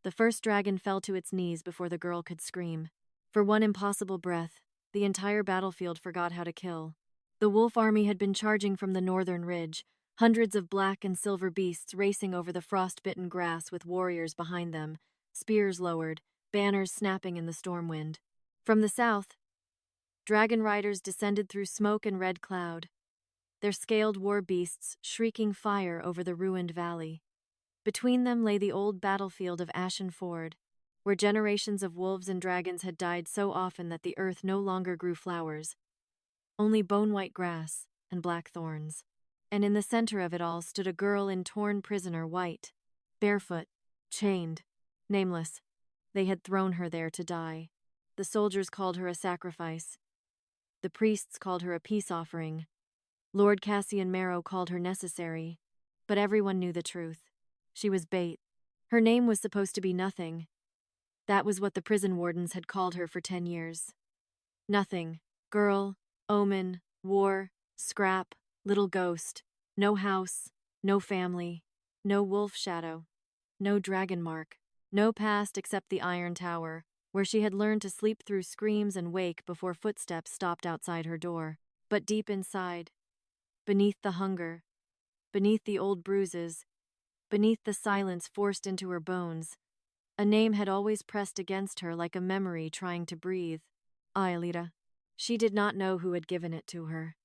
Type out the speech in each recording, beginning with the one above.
The first dragon fell to its knees before the girl could scream. For one impossible breath, the entire battlefield forgot how to kill. The wolf army had been charging from the northern ridge, hundreds of black and silver beasts racing over the frost-bitten grass with warriors behind them, spears lowered, banners snapping in the storm wind. From the south, dragon riders descended through smoke and red cloud, their scaled war beasts shrieking fire over the ruined valley. Between them lay the old battlefield of Ashen Ford, where generations of wolves and dragons had died so often that the earth no longer grew flowers, only bone-white grass and black thorns. And in the center of it all stood a girl in torn prisoner white, barefoot, chained, nameless. They had thrown her there to die. The soldiers called her a sacrifice. The priests called her a peace offering. Lord Cassian Marrow called her necessary. But everyone knew the truth. She was bait. Her name was supposed to be Nothing. That was what the prison wardens had called her for 10 years. Nothing. Girl, omen, war, scrap, little ghost. No house, no family, no wolf shadow, no dragon mark, no past except the Iron Tower, where she had learned to sleep through screams and wake before footsteps stopped outside her door. But deep inside, beneath the hunger, beneath the old bruises, beneath the silence forced into her bones, a name had always pressed against her like a memory trying to breathe. Aelira. She did not know who had given it to her.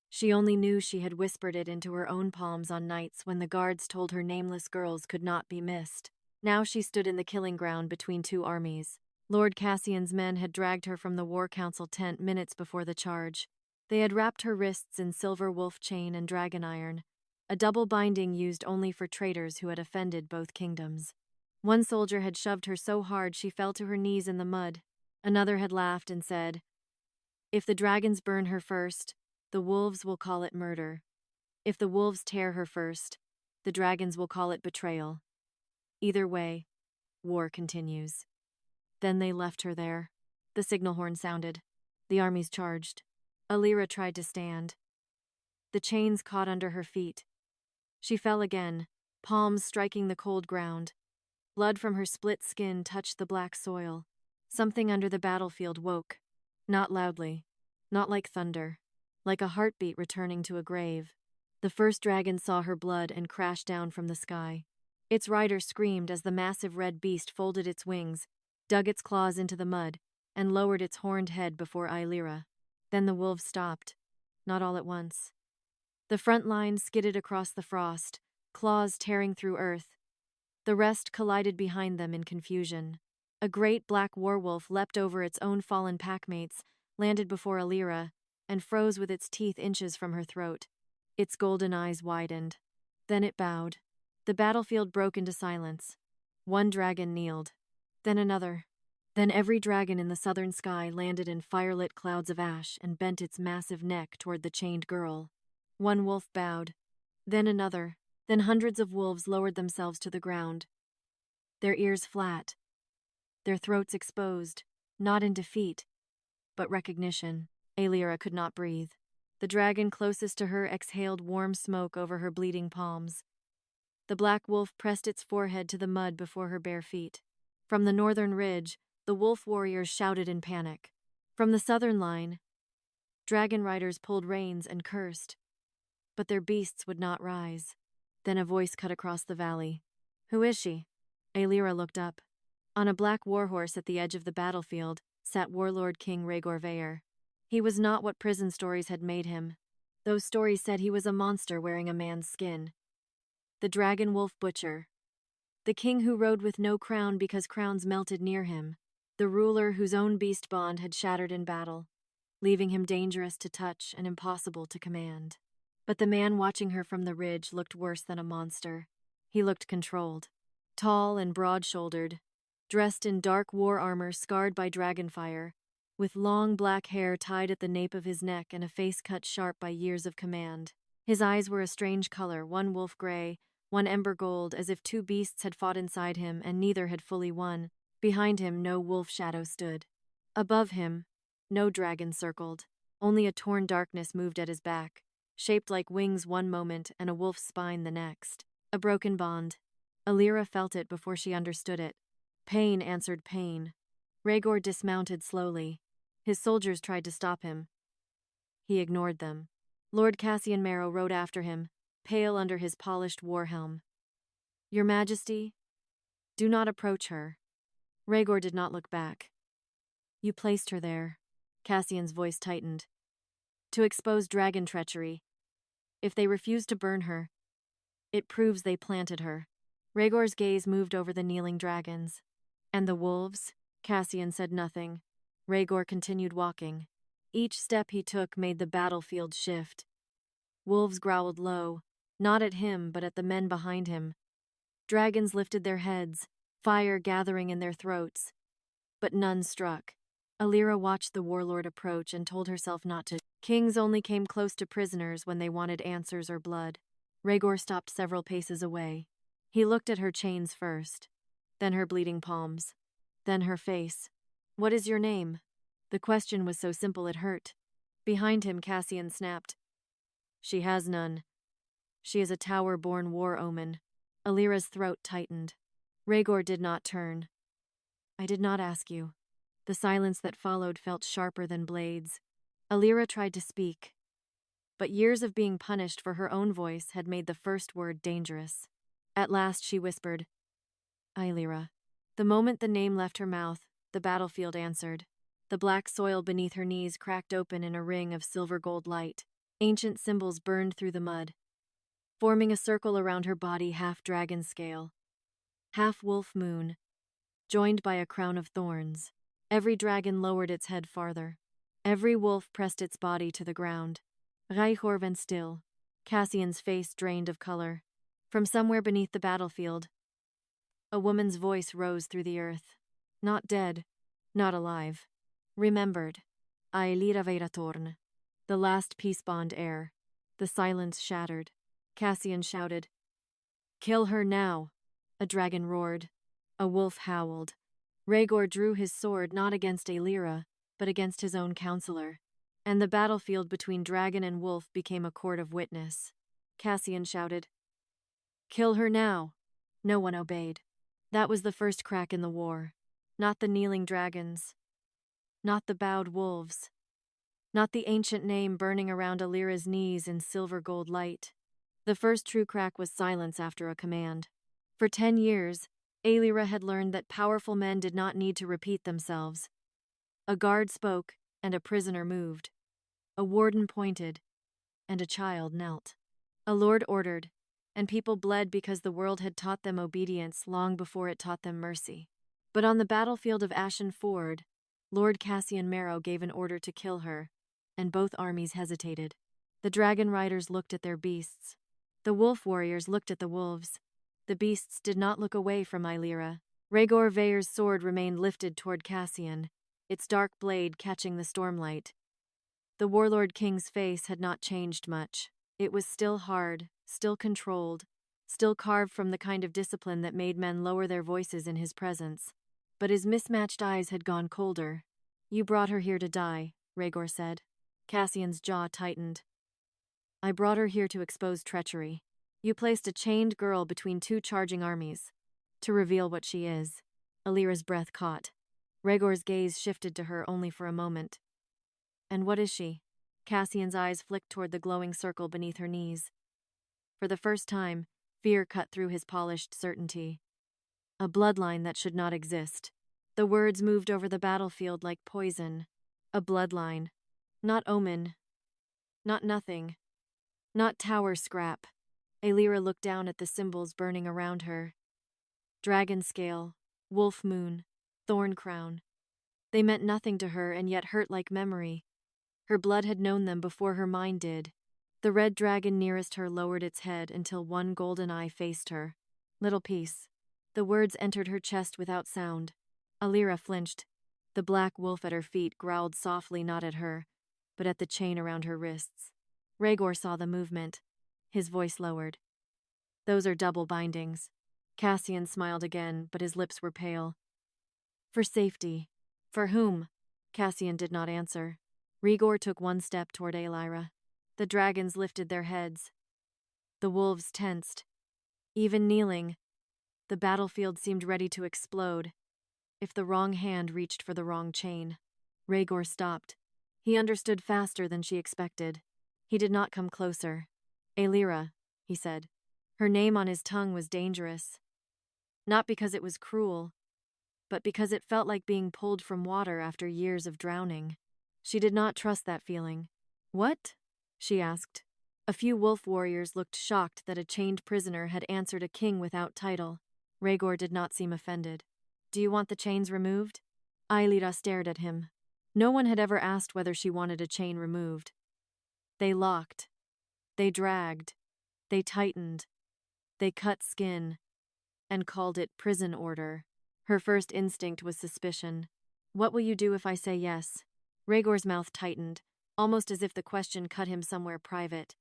She only knew she had whispered it into her own palms on nights when the guards told her nameless girls could not be missed. Now she stood in the killing ground between two armies. Lord Cassian's men had dragged her from the War Council tent minutes before the charge. They had wrapped her wrists in silver wolf chain and dragon iron, a double binding used only for traitors who had offended both kingdoms. One soldier had shoved her so hard she fell to her knees in the mud. Another had laughed and said, "If the dragons burn her first, the wolves will call it murder. If the wolves tear her first, the dragons will call it betrayal. Either way, war continues." Then they left her there. The signal horn sounded. The armies charged. Aelira tried to stand. The chains caught under her feet. She fell again, palms striking the cold ground. Blood from her split skin touched the black soil. Something under the battlefield woke. Not loudly, not like thunder, like a heartbeat returning to a grave. The first dragon saw her blood and crashed down from the sky. Its rider screamed as the massive red beast folded its wings, dug its claws into the mud, and lowered its horned head before Aelira. Then the wolves stopped, not all at once. The front line skidded across the frost, claws tearing through earth. The rest collided behind them in confusion. A great black warwolf leapt over its own fallen packmates, landed before Aelira, and froze with its teeth inches from her throat. Its golden eyes widened. Then it bowed. The battlefield broke into silence. One dragon kneeled. Then another. Then every dragon in the southern sky landed in firelit clouds of ash and bent its massive neck toward the chained girl. One wolf bowed. Then another. Then hundreds of wolves lowered themselves to the ground. Their ears flat. Their throats exposed, not in defeat, but recognition. Aelira could not breathe. The dragon closest to her exhaled warm smoke over her bleeding palms. The black wolf pressed its forehead to the mud before her bare feet. From the northern ridge, the wolf warriors shouted in panic. From the southern line, dragon riders pulled reins and cursed. But their beasts would not rise. Then a voice cut across the valley. "Who is she?" Aelira looked up. On a black warhorse at the edge of the battlefield sat Warlord King Rhaegor Veyr. He was not what prison stories had made him. Those stories said he was a monster wearing a man's skin. The dragon wolf butcher. The king who rode with no crown because crowns melted near him. The ruler whose own beast bond had shattered in battle, leaving him dangerous to touch and impossible to command. But the man watching her from the ridge looked worse than a monster. He looked controlled. Tall and broad-shouldered, dressed in dark war armor scarred by dragonfire, with long black hair tied at the nape of his neck and a face cut sharp by years of command. His eyes were a strange color, one wolf gray, one ember gold, as if two beasts had fought inside him and neither had fully won. Behind him, no wolf shadow stood. Above him, no dragon circled. Only a torn darkness moved at his back, shaped like wings one moment and a wolf's spine the next. A broken bond. Aelira felt it before she understood it. Pain answered pain. Rhaegor dismounted slowly. His soldiers tried to stop him. He ignored them. Lord Cassian Marrow rode after him, pale under his polished war helm. Your Majesty, do not approach her. Rhaegor did not look back. You placed her there. Cassian's voice tightened. To expose dragon treachery. If they refuse to burn her, it proves they planted her. Rhaegor's gaze moved over the kneeling dragons. And the wolves? Cassian said nothing. Rhaegor continued walking. Each step he took made the battlefield shift. Wolves growled low, not at him but at the men behind him. Dragons lifted their heads, fire gathering in their throats. But none struck. Aelira watched the warlord approach and told herself not to. Kings only came close to prisoners when they wanted answers or blood. Rhaegor stopped several paces away. He looked at her chains first, then her bleeding palms, then her face. What is your name? The question was so simple it hurt. Behind him, Cassian snapped. She has none. She is a tower-born war omen. Aelira's throat tightened. Rhaegor did not turn. I did not ask you. The silence that followed felt sharper than blades. Aelira tried to speak, but years of being punished for her own voice had made the first word dangerous. At last she whispered, Aelira. The moment the name left her mouth, the battlefield answered. The black soil beneath her knees cracked open in a ring of silver-gold light. Ancient symbols burned through the mud, forming a circle around her body, half dragon scale, half wolf moon, joined by a crown of thorns. Every dragon lowered its head farther. Every wolf pressed its body to the ground. Rhaegor went still, Cassian's face drained of color. From somewhere beneath the battlefield, a woman's voice rose through the earth. Not dead, not alive. Remembered. Aelira Veyrathorne. The last peace bond heir. The silence shattered. Cassian shouted, Kill her now! A dragon roared. A wolf howled. Rhaegor drew his sword not against Aelira, but against his own counselor. And the battlefield between dragon and wolf became a court of witness. Cassian shouted, Kill her now! No one obeyed. That was the first crack in the war. Not the kneeling dragons. Not the bowed wolves. Not the ancient name burning around Aelira's knees in silver-gold light. The first true crack was silence after a command. For 10 years, Aelira had learned that powerful men did not need to repeat themselves. A guard spoke, and a prisoner moved. A warden pointed, and a child knelt. A lord ordered, and people bled because the world had taught them obedience long before it taught them mercy. But on the battlefield of Ashen Ford, Lord Cassian Marrow gave an order to kill her, and both armies hesitated. The dragon riders looked at their beasts. The wolf warriors looked at the wolves. The beasts did not look away from Aelira. Rhaegor Veyr's sword remained lifted toward Cassian, its dark blade catching the stormlight. The Warlord King's face had not changed much. It was still hard, still controlled, still carved from the kind of discipline that made men lower their voices in his presence. But his mismatched eyes had gone colder. You brought her here to die, Rhaegor said. Cassian's jaw tightened. I brought her here to expose treachery. You placed a chained girl between 2 charging armies. To reveal what she is. Aelira's breath caught. Rhaegor's gaze shifted to her only for a moment. And what is she? Cassian's eyes flicked toward the glowing circle beneath her knees. For the first time, fear cut through his polished certainty. A bloodline that should not exist. The words moved over the battlefield like poison. A bloodline. Not omen. Not nothing. Not tower scrap. Aelira looked down at the symbols burning around her. Dragon scale, wolf moon, thorn crown. They meant nothing to her and yet hurt like memory. Her blood had known them before her mind did. The red dragon nearest her lowered its head until one golden eye faced her. Little piece. The words entered her chest without sound. Aelira flinched. The black wolf at her feet growled softly not at her, but at the chain around her wrists. Rhaegor saw the movement. His voice lowered. Those are double bindings. Cassian smiled again, but his lips were pale. For safety. For whom? Cassian did not answer. Rhaegor took one step toward Aelira. The dragons lifted their heads. The wolves tensed. Even kneeling, the battlefield seemed ready to explode. if the wrong hand reached for the wrong chain. Rhaegor stopped. He understood faster than she expected. He did not come closer. Aelira, he said. Her name on his tongue was dangerous. Not because it was cruel, but because it felt like being pulled from water after years of drowning. She did not trust that feeling. What? She asked. A few wolf warriors looked shocked that a chained prisoner had answered a king without title. Rhaegor did not seem offended. Do you want the chains removed? Aelira stared at him. No one had ever asked whether she wanted a chain removed. They locked. They dragged. They tightened. They cut skin. And called it prison order. Her first instinct was suspicion. What will you do if I say yes? Rhaegor's mouth tightened, almost as if the question cut him somewhere private.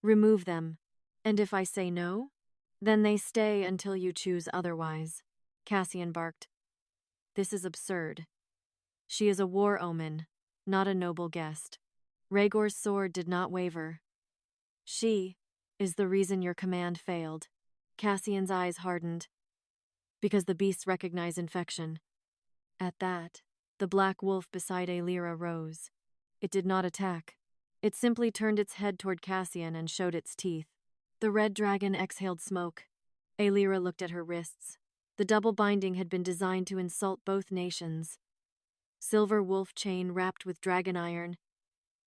Remove them. And if I say no? Then they stay until you choose otherwise. Cassian barked. This is absurd. She is a war omen, not a noble guest. Rhaegor's sword did not waver. She is the reason your command failed. Cassian's eyes hardened. Because the beasts recognize infection. At that, the black wolf beside Aelira rose. It did not attack. It simply turned its head toward Cassian and showed its teeth. The red dragon exhaled smoke. Aelira looked at her wrists. The double binding had been designed to insult both nations. Silver wolf chain wrapped with dragon iron,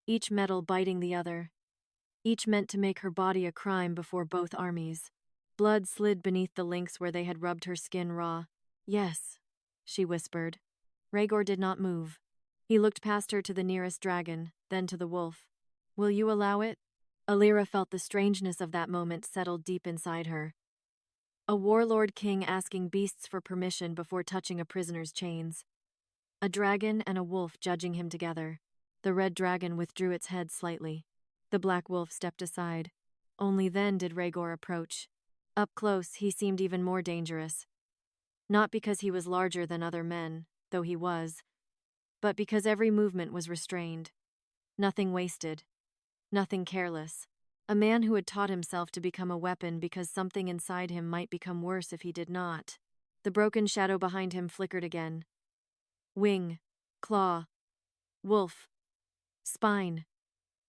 each metal biting the other. Each meant to make her body a crime before both armies. Blood slid beneath the links where they had rubbed her skin raw. Yes, she whispered. Rhaegor did not move. He looked past her to the nearest dragon, then to the wolf. Will you allow it? Aelira felt the strangeness of that moment settled deep inside her. A warlord king asking beasts for permission before touching a prisoner's chains. A dragon and a wolf judging him together. The red dragon withdrew its head slightly. The black wolf stepped aside. Only then did Rhaegor approach. Up close, he seemed even more dangerous. Not because he was larger than other men, though he was, but because every movement was restrained. Nothing wasted. Nothing careless. A man who had taught himself to become a weapon because something inside him might become worse if he did not. The broken shadow behind him flickered again. Wing. Claw. Wolf. Spine.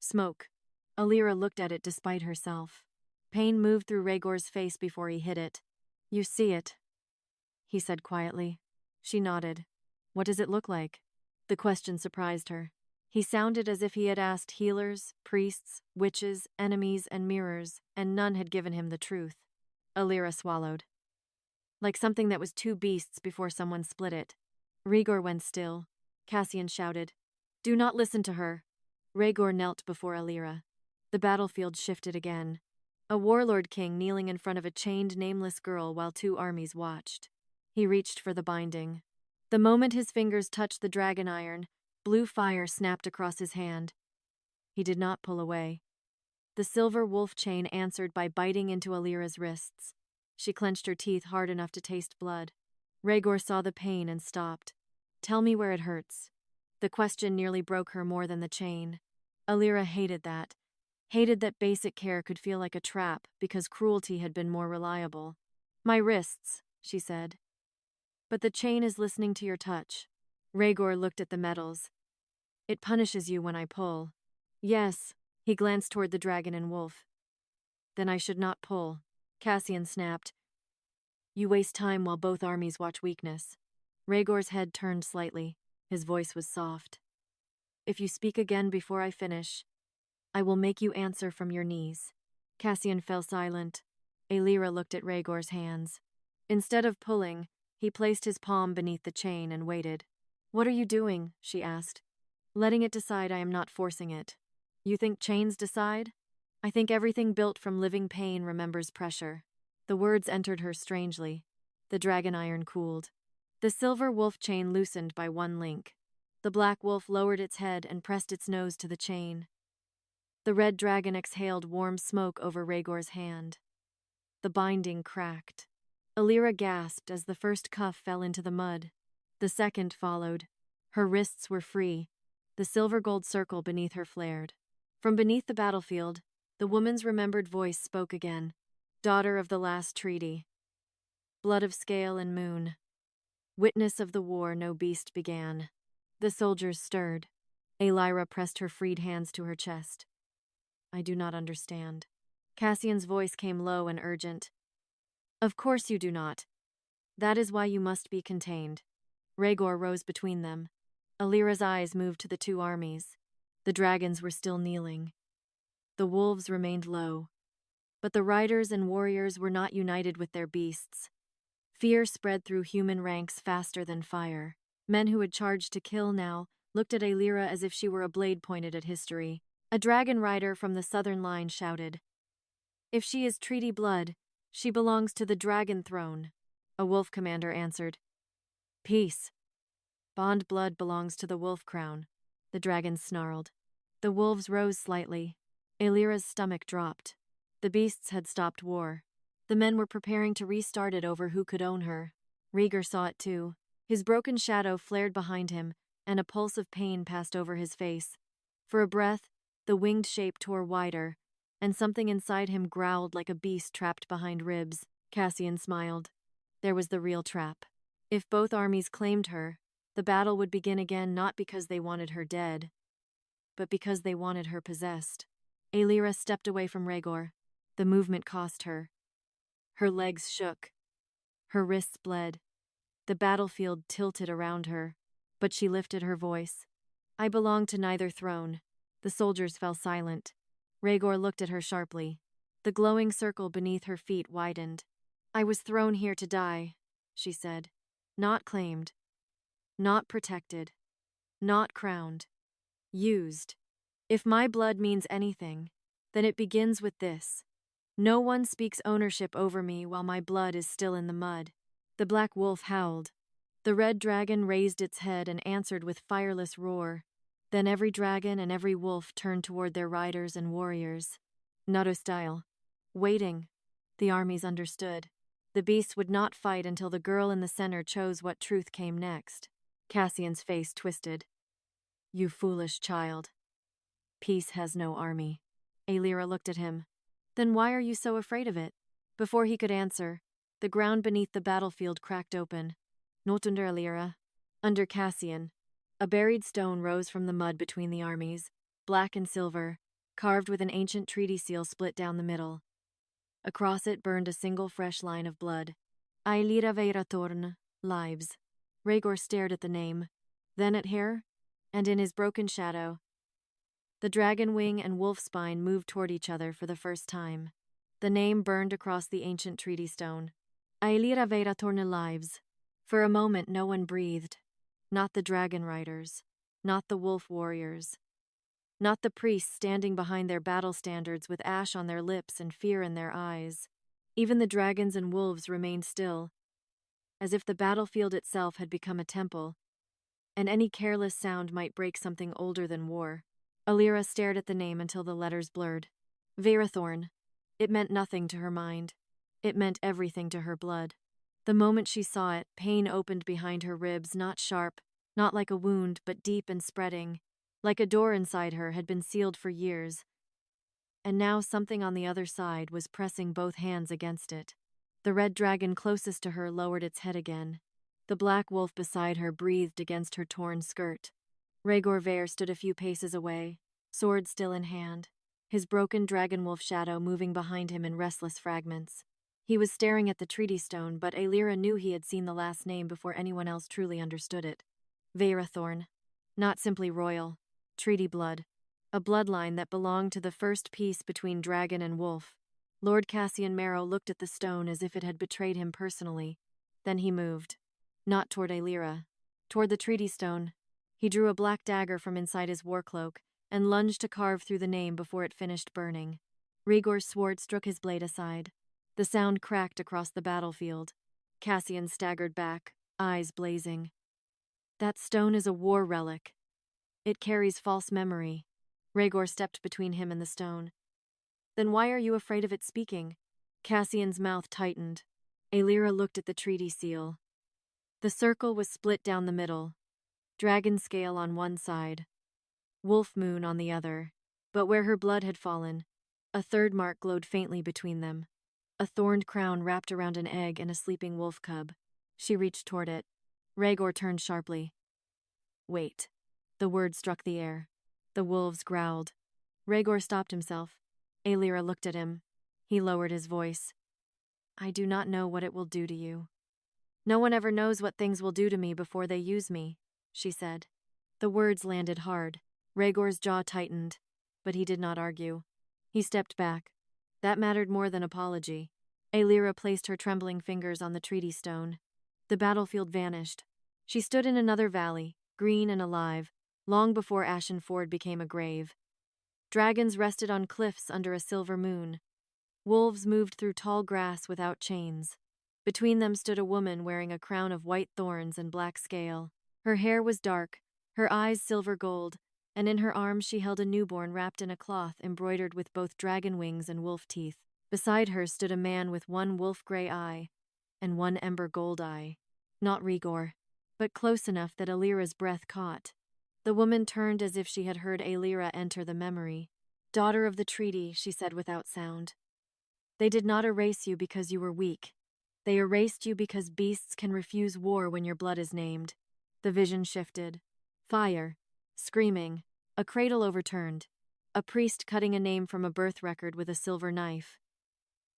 Smoke. Aelira looked at it despite herself. Pain moved through Rhaegor's face before he hit it. You see it, he said quietly. She nodded. What does it look like? The question surprised her. He sounded as if he had asked healers, priests, witches, enemies, and mirrors, and none had given him the truth. Aelira swallowed. Like something that was two beasts before someone split it. Rhaegor went still. Cassian shouted, Do not listen to her. Rhaegor knelt before Aelira. The battlefield shifted again. A warlord king kneeling in front of a chained nameless girl while two armies watched. He reached for the binding. The moment his fingers touched the dragon iron, blue fire snapped across his hand. He did not pull away. The silver wolf chain answered by biting into Aelira's wrists. She clenched her teeth hard enough to taste blood. Rhaegor saw the pain and stopped. Tell me where it hurts. The question nearly broke her more than the chain. Aelira hated that. Hated that basic care could feel like a trap because cruelty had been more reliable. My wrists, she said. But the chain is listening to your touch. Rhaegor looked at the metals. It punishes you when I pull. Yes, he glanced toward the dragon and wolf. Then I should not pull. Cassian snapped. You waste time while both armies watch weakness. Rhaegor's head turned slightly. His voice was soft. If you speak again before I finish, I will make you answer from your knees. Cassian fell silent. Aelira looked at Rhaegor's hands. Instead of pulling, he placed his palm beneath the chain and waited. What are you doing? She asked. Letting it decide. I am not forcing it. You think chains decide? I think everything built from living pain remembers pressure. The words entered her strangely. The dragon iron cooled. The silver wolf chain loosened by one link. The black wolf lowered its head and pressed its nose to the chain. The red dragon exhaled warm smoke over Rhaegor's hand. The binding cracked. Aelira gasped as the first cuff fell into the mud. The second followed. Her wrists were free. The silver-gold circle beneath her flared. From beneath the battlefield, the woman's remembered voice spoke again. Daughter of the last treaty. Blood of scale and moon. Witness of the war, no beast began. The soldiers stirred. Aelira pressed her freed hands to her chest. I do not understand. Cassian's voice came low and urgent. Of course you do not. That is why you must be contained. Rhaegor rose between them. Aelira's eyes moved to the two armies. The dragons were still kneeling. The wolves remained low. But the riders and warriors were not united with their beasts. Fear spread through human ranks faster than fire. Men who had charged to kill now looked at Aelira as if she were a blade pointed at history. A dragon rider from the southern line shouted, If she is treaty blood, she belongs to the dragon throne. A wolf commander answered, Peace. Bond blood belongs to the wolf crown. The dragons snarled. The wolves rose slightly. Aelira's stomach dropped. The beasts had stopped war. The men were preparing to restart it over who could own her. Rhaegar saw it too. His broken shadow flared behind him, and a pulse of pain passed over his face. For a breath, the winged shape tore wider, and something inside him growled like a beast trapped behind ribs. Cassian smiled. There was the real trap. If both armies claimed her, the battle would begin again not because they wanted her dead, but because they wanted her possessed. Aelira stepped away from Rhaegor. The movement cost her. Her legs shook. Her wrists bled. The battlefield tilted around her, but she lifted her voice. I belong to neither throne. The soldiers fell silent. Rhaegor looked at her sharply. The glowing circle beneath her feet widened. I was thrown here to die, she said. Not claimed. Not protected. Not crowned. Used. If my blood means anything, then it begins with this. No one speaks ownership over me while my blood is still in the mud. The black wolf howled. The red dragon raised its head and answered with fireless roar. Then every dragon and every wolf turned toward their riders and warriors. Naruto style. Waiting. The armies understood. The beasts would not fight until the girl in the center chose what truth came next. Cassian's face twisted. You foolish child. Peace has no army. Aelira looked at him. Then why are you so afraid of it? Before he could answer, the ground beneath the battlefield cracked open. Not under Aelira. Under Cassian. A buried stone rose from the mud between the armies, black and silver, carved with an ancient treaty seal split down the middle. Across it burned a single fresh line of blood. Aelira Veyrathorne, lives. Rhaegor stared at the name, then at her, and in his broken shadow, the dragon wing and wolf spine moved toward each other for the first time. The name burned across the ancient treaty stone. Aelira Veyrathorne lives. For a moment no one breathed. Not the dragon riders. Not the wolf warriors. Not the priests standing behind their battle standards with ash on their lips and fear in their eyes. Even the dragons and wolves remained still, as if the battlefield itself had become a temple, and any careless sound might break something older than war. Aelira stared at the name until the letters blurred. Veyrathorne. It meant nothing to her mind. It meant everything to her blood. The moment she saw it, pain opened behind her ribs, not sharp, not like a wound, but deep and spreading, like a door inside her had been sealed for years. And now something on the other side was pressing both hands against it. The red dragon closest to her lowered its head again. The black wolf beside her breathed against her torn skirt. Rhaegor Veyr stood a few paces away, sword still in hand, his broken dragon wolf shadow moving behind him in restless fragments. He was staring at the treaty stone, but Aelira knew he had seen the last name before anyone else truly understood it. Veyrathorne. Not simply royal. Treaty blood. A bloodline that belonged to the first peace between dragon and wolf. Lord Cassian Marrow looked at the stone as if it had betrayed him personally. Then he moved. Not toward Aelira. Toward the treaty stone. He drew a black dagger from inside his war cloak and lunged to carve through the name before it finished burning. Rhaegor's sword struck his blade aside. The sound cracked across the battlefield. Cassian staggered back, eyes blazing. That stone is a war relic. It carries false memory. Rhaegor stepped between him and the stone. Then why are you afraid of it speaking? Cassian's mouth tightened. Aelira looked at the treaty seal. The circle was split down the middle. Dragon scale on one side, wolf moon on the other, but where her blood had fallen, a third mark glowed faintly between them. A thorned crown wrapped around an egg and a sleeping wolf cub. She reached toward it. Rhaegor turned sharply. Wait. The word struck the air. The wolves growled. Rhaegor stopped himself. Aelira looked at him. He lowered his voice. I do not know what it will do to you. No one ever knows what things will do to me before they use me, she said. The words landed hard. Rhaegor's jaw tightened, but he did not argue. He stepped back. That mattered more than apology. Aelira placed her trembling fingers on the treaty stone. The battlefield vanished. She stood in another valley, green and alive, long before Ashen Ford became a grave. Dragons rested on cliffs under a silver moon. Wolves moved through tall grass without chains. Between them stood a woman wearing a crown of white thorns and black scale. Her hair was dark, her eyes silver gold, and in her arms she held a newborn wrapped in a cloth embroidered with both dragon wings and wolf teeth. Beside her stood a man with one wolf-gray eye and one ember gold eye. Not Rhaegor, but close enough that Aelira's breath caught. The woman turned as if she had heard Aelira enter the memory. Daughter of the treaty, she said without sound. They did not erase you because you were weak. They erased you because beasts can refuse war when your blood is named. The vision shifted. Fire. Screaming. A cradle overturned. A priest cutting a name from a birth record with a silver knife.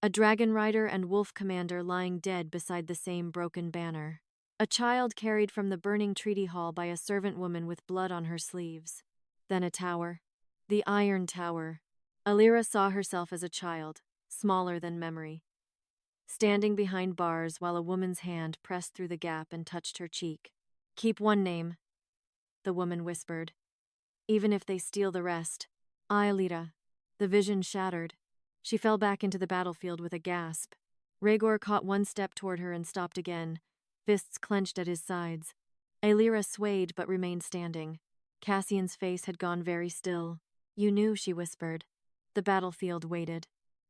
A dragon rider and wolf commander lying dead beside the same broken banner. A child carried from the burning treaty hall by a servant woman with blood on her sleeves. Then a tower. The Iron Tower. Aelira saw herself as a child, smaller than memory, standing behind bars while a woman's hand pressed through the gap and touched her cheek. Keep one name, the woman whispered. Even if they steal the rest. Aelira. The vision shattered. She fell back into the battlefield with a gasp. Rhaegor caught one step toward her and stopped again, fists clenched at his sides. Aelira swayed but remained standing. Cassian's face had gone very still. You knew, she whispered. The battlefield waited.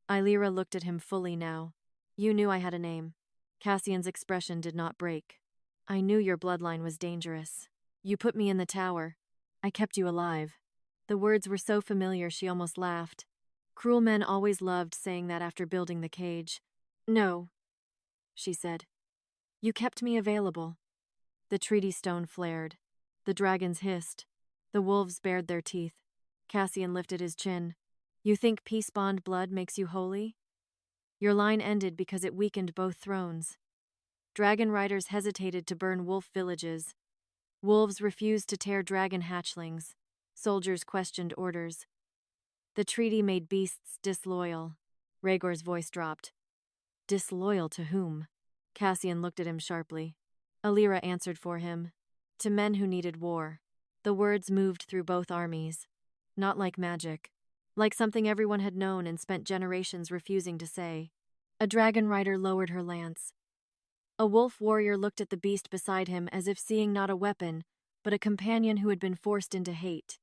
Aelira looked at him fully now. You knew I had a name. Cassian's expression did not break. I knew your bloodline was dangerous. You put me in the tower. I kept you alive. The words were so familiar she almost laughed. Cruel men always loved saying that after building the cage. No, she said. You kept me available. The treaty stone flared. The dragons hissed. The wolves bared their teeth. Cassian lifted his chin. You think peace bond blood makes you holy? Your line ended because it weakened both thrones. Dragon riders hesitated to burn wolf villages. Wolves refused to tear dragon hatchlings. Soldiers questioned orders. The treaty made beasts disloyal. Rhaegor's voice dropped. Disloyal to whom? Cassian looked at him sharply. Aelira answered for him. To men who needed war. The words moved through both armies. Not like magic. Like something everyone had known and spent generations refusing to say. A dragon rider lowered her lance. A wolf warrior looked at the beast beside him as if seeing not a weapon, but a companion who had been forced into hate.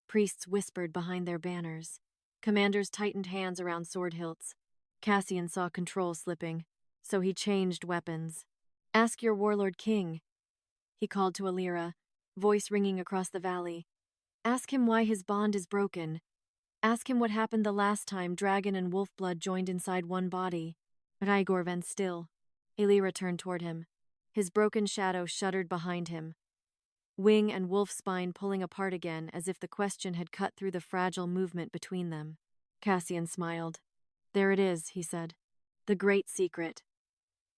Priests whispered behind their banners. Commanders tightened hands around sword hilts. Cassian saw control slipping, so he changed weapons. Ask your Warlord King, he called to Aelira, voice ringing across the valley. Ask him why his bond is broken. Ask him what happened the last time dragon and wolf blood joined inside one body. Rhaegor went still. Aelira turned toward him. His broken shadow shuddered behind him. Wing and wolf spine pulling apart again as if the question had cut through the fragile movement between them. Cassian smiled. There it is, he said. The great secret.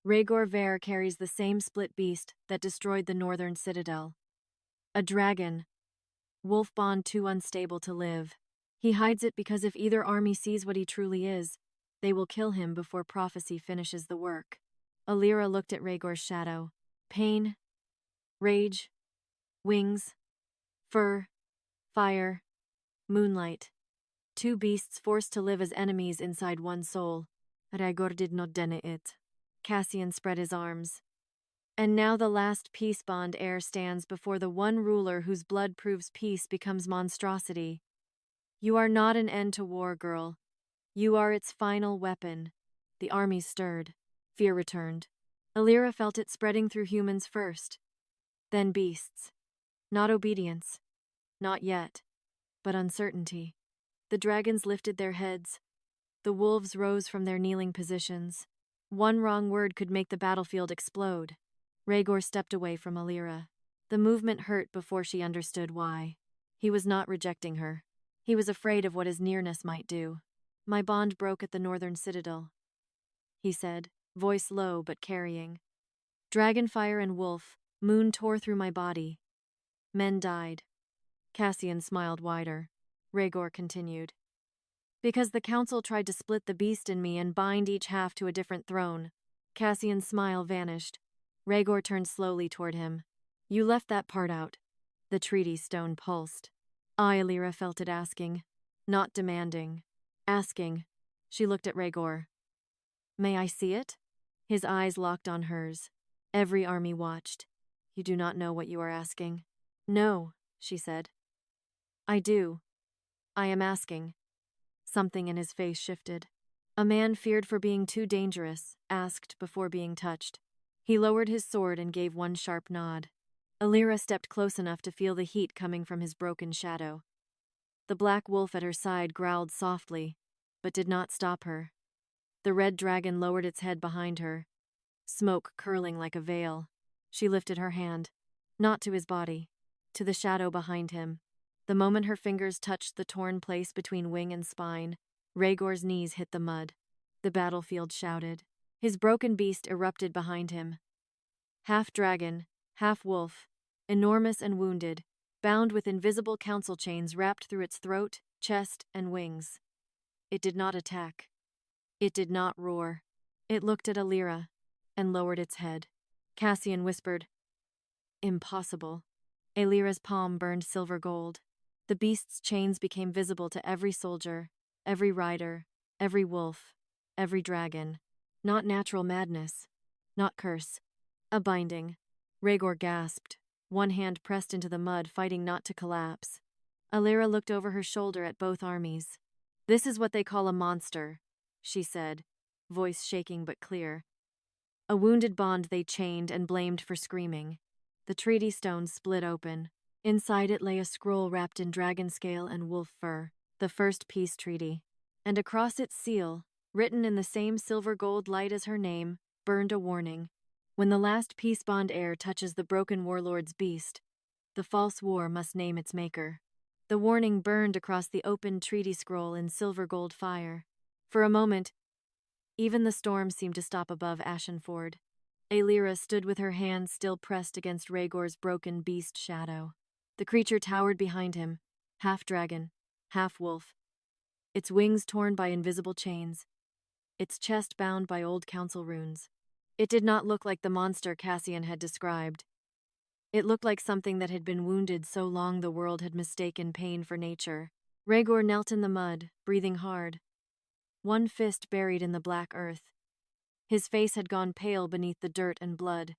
Rhaegor Veyr carries the same split beast that destroyed the northern citadel. A dragon. Wolf bond too unstable to live. He hides it because if either army sees what he truly is, they will kill him before prophecy finishes the work. Aelira looked at Rhaegor's shadow. Pain. Rage. Wings. Fur. Fire. Moonlight. Two beasts forced to live as enemies inside one soul. Rhaegor did not deny it. Cassian spread his arms. And now the last peace bond heir stands before the one ruler whose blood proves peace becomes monstrosity. You are not an end to war, girl. You are its final weapon. The armies stirred. Fear returned. Aelira felt it spreading through humans first. Then beasts. Not obedience. Not yet. But uncertainty. The dragons lifted their heads. The wolves rose from their kneeling positions. One wrong word could make the battlefield explode. Rhaegor stepped away from Aelira. The movement hurt before she understood why. He was not rejecting her. He was afraid of what his nearness might do. My bond broke at the northern citadel, he said, voice low but carrying. Dragonfire and wolf, moon tore through my body. Men died. Cassian smiled wider. Rhaegor continued. Because the council tried to split the beast in me and bind each half to a different throne. Cassian's smile vanished. Rhaegor turned slowly toward him. You left that part out. The treaty stone pulsed. Aelira felt it asking. Not demanding. Asking. She looked at Rhaegor. May I see it? His eyes locked on hers. Every army watched. You do not know what you are asking. No, she said. I do. I am asking. Something in his face shifted. A man feared for being too dangerous, asked before being touched. He lowered his sword and gave one sharp nod. Aelira stepped close enough to feel the heat coming from his broken shadow. The black wolf at her side growled softly, but did not stop her. The red dragon lowered its head behind her, smoke curling like a veil. She lifted her hand, not to his body, to the shadow behind him. The moment her fingers touched the torn place between wing and spine, Rhaegor's knees hit the mud. The battlefield shouted. His broken beast erupted behind him. Half dragon, half wolf, enormous and wounded, bound with invisible council chains wrapped through its throat, chest, and wings. It did not attack. It did not roar. It looked at Aelira and lowered its head. Cassian whispered, Impossible. Aelira's palm burned silver gold. The beast's chains became visible to every soldier, every rider, every wolf, every dragon. Not natural madness. Not curse. A binding. Rhaegor gasped, one hand pressed into the mud, fighting not to collapse. Aelira looked over her shoulder at both armies. This is what they call a monster, she said, voice shaking but clear. A wounded bond they chained and blamed for screaming. The treaty stone split open. Inside it lay a scroll wrapped in dragon scale and wolf fur, the first peace treaty. And across its seal, written in the same silver gold light as her name, burned a warning. When the last peace bond heir touches the broken warlord's beast, the false war must name its maker. The warning burned across the open treaty scroll in silver gold fire. For a moment, even the storm seemed to stop above Ashenford. Aelira stood with her hands still pressed against Rhaegor's broken beast shadow. The creature towered behind him, half dragon, half wolf, its wings torn by invisible chains, its chest bound by old council runes. It did not look like the monster Cassian had described. It looked like something that had been wounded so long the world had mistaken pain for nature. Rhaegor knelt in the mud, breathing hard, one fist buried in the black earth. His face had gone pale beneath the dirt and blood.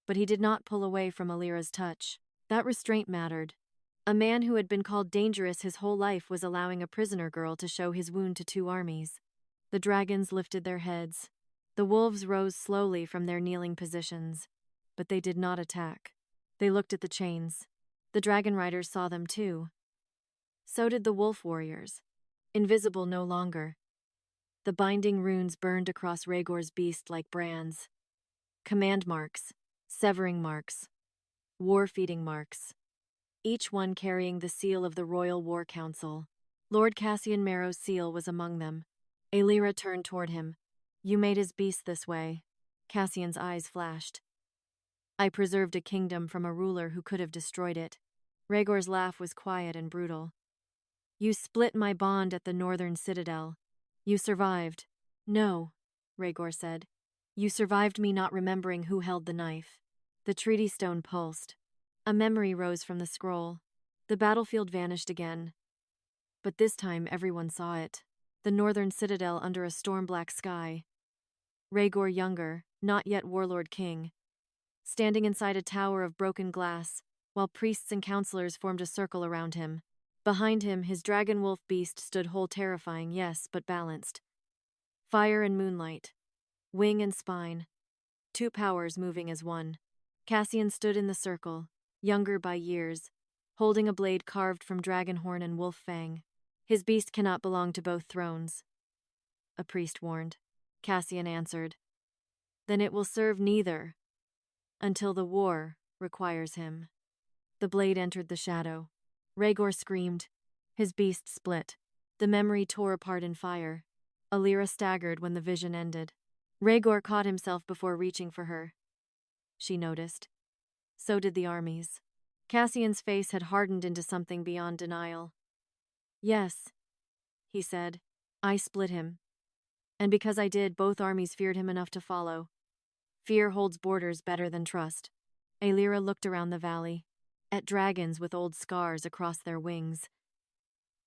But he did not pull away from Aelira's touch. That restraint mattered. A man who had been called dangerous his whole life was allowing a prisoner girl to show his wound to two armies. The dragons lifted their heads. The wolves rose slowly from their kneeling positions. But they did not attack. They looked at the chains. The dragon riders saw them too. So did the wolf warriors. Invisible no longer. The binding runes burned across Rhaegor's beast like brands. Command marks, severing marks, war-feeding marks, each one carrying the seal of the Royal War Council. Lord Cassian Marrow's seal was among them. Aelira turned toward him. You made his beast this way. Cassian's eyes flashed. I preserved a kingdom from a ruler who could have destroyed it. Rhaegor's laugh was quiet and brutal. You split my bond at the northern citadel. You survived. No, Rhaegor said. You survived me not remembering who held the knife. The treaty stone pulsed. A memory rose from the scroll. The battlefield vanished again. But this time everyone saw it. The northern citadel under a storm-black sky. Rhaegor younger, not yet Warlord King, standing inside a tower of broken glass, while priests and counselors formed a circle around him. Behind him, his dragon wolf beast stood whole, terrifying, yes, but balanced. Fire and moonlight. Wing and spine. Two powers moving as one. Cassian stood in the circle, younger by years, holding a blade carved from dragon horn and wolf fang. His beast cannot belong to both thrones. A priest warned. Cassian answered. Then it will serve neither. Until the war requires him. The blade entered the shadow. Rhaegor screamed. His beast split. The memory tore apart in fire. Aelira staggered when the vision ended. Rhaegor caught himself before reaching for her. She noticed. So did the armies. Cassian's face had hardened into something beyond denial. Yes, he said. I split him. And because I did, both armies feared him enough to follow. Fear holds borders better than trust. Aelira looked around the valley. At dragons with old scars across their wings.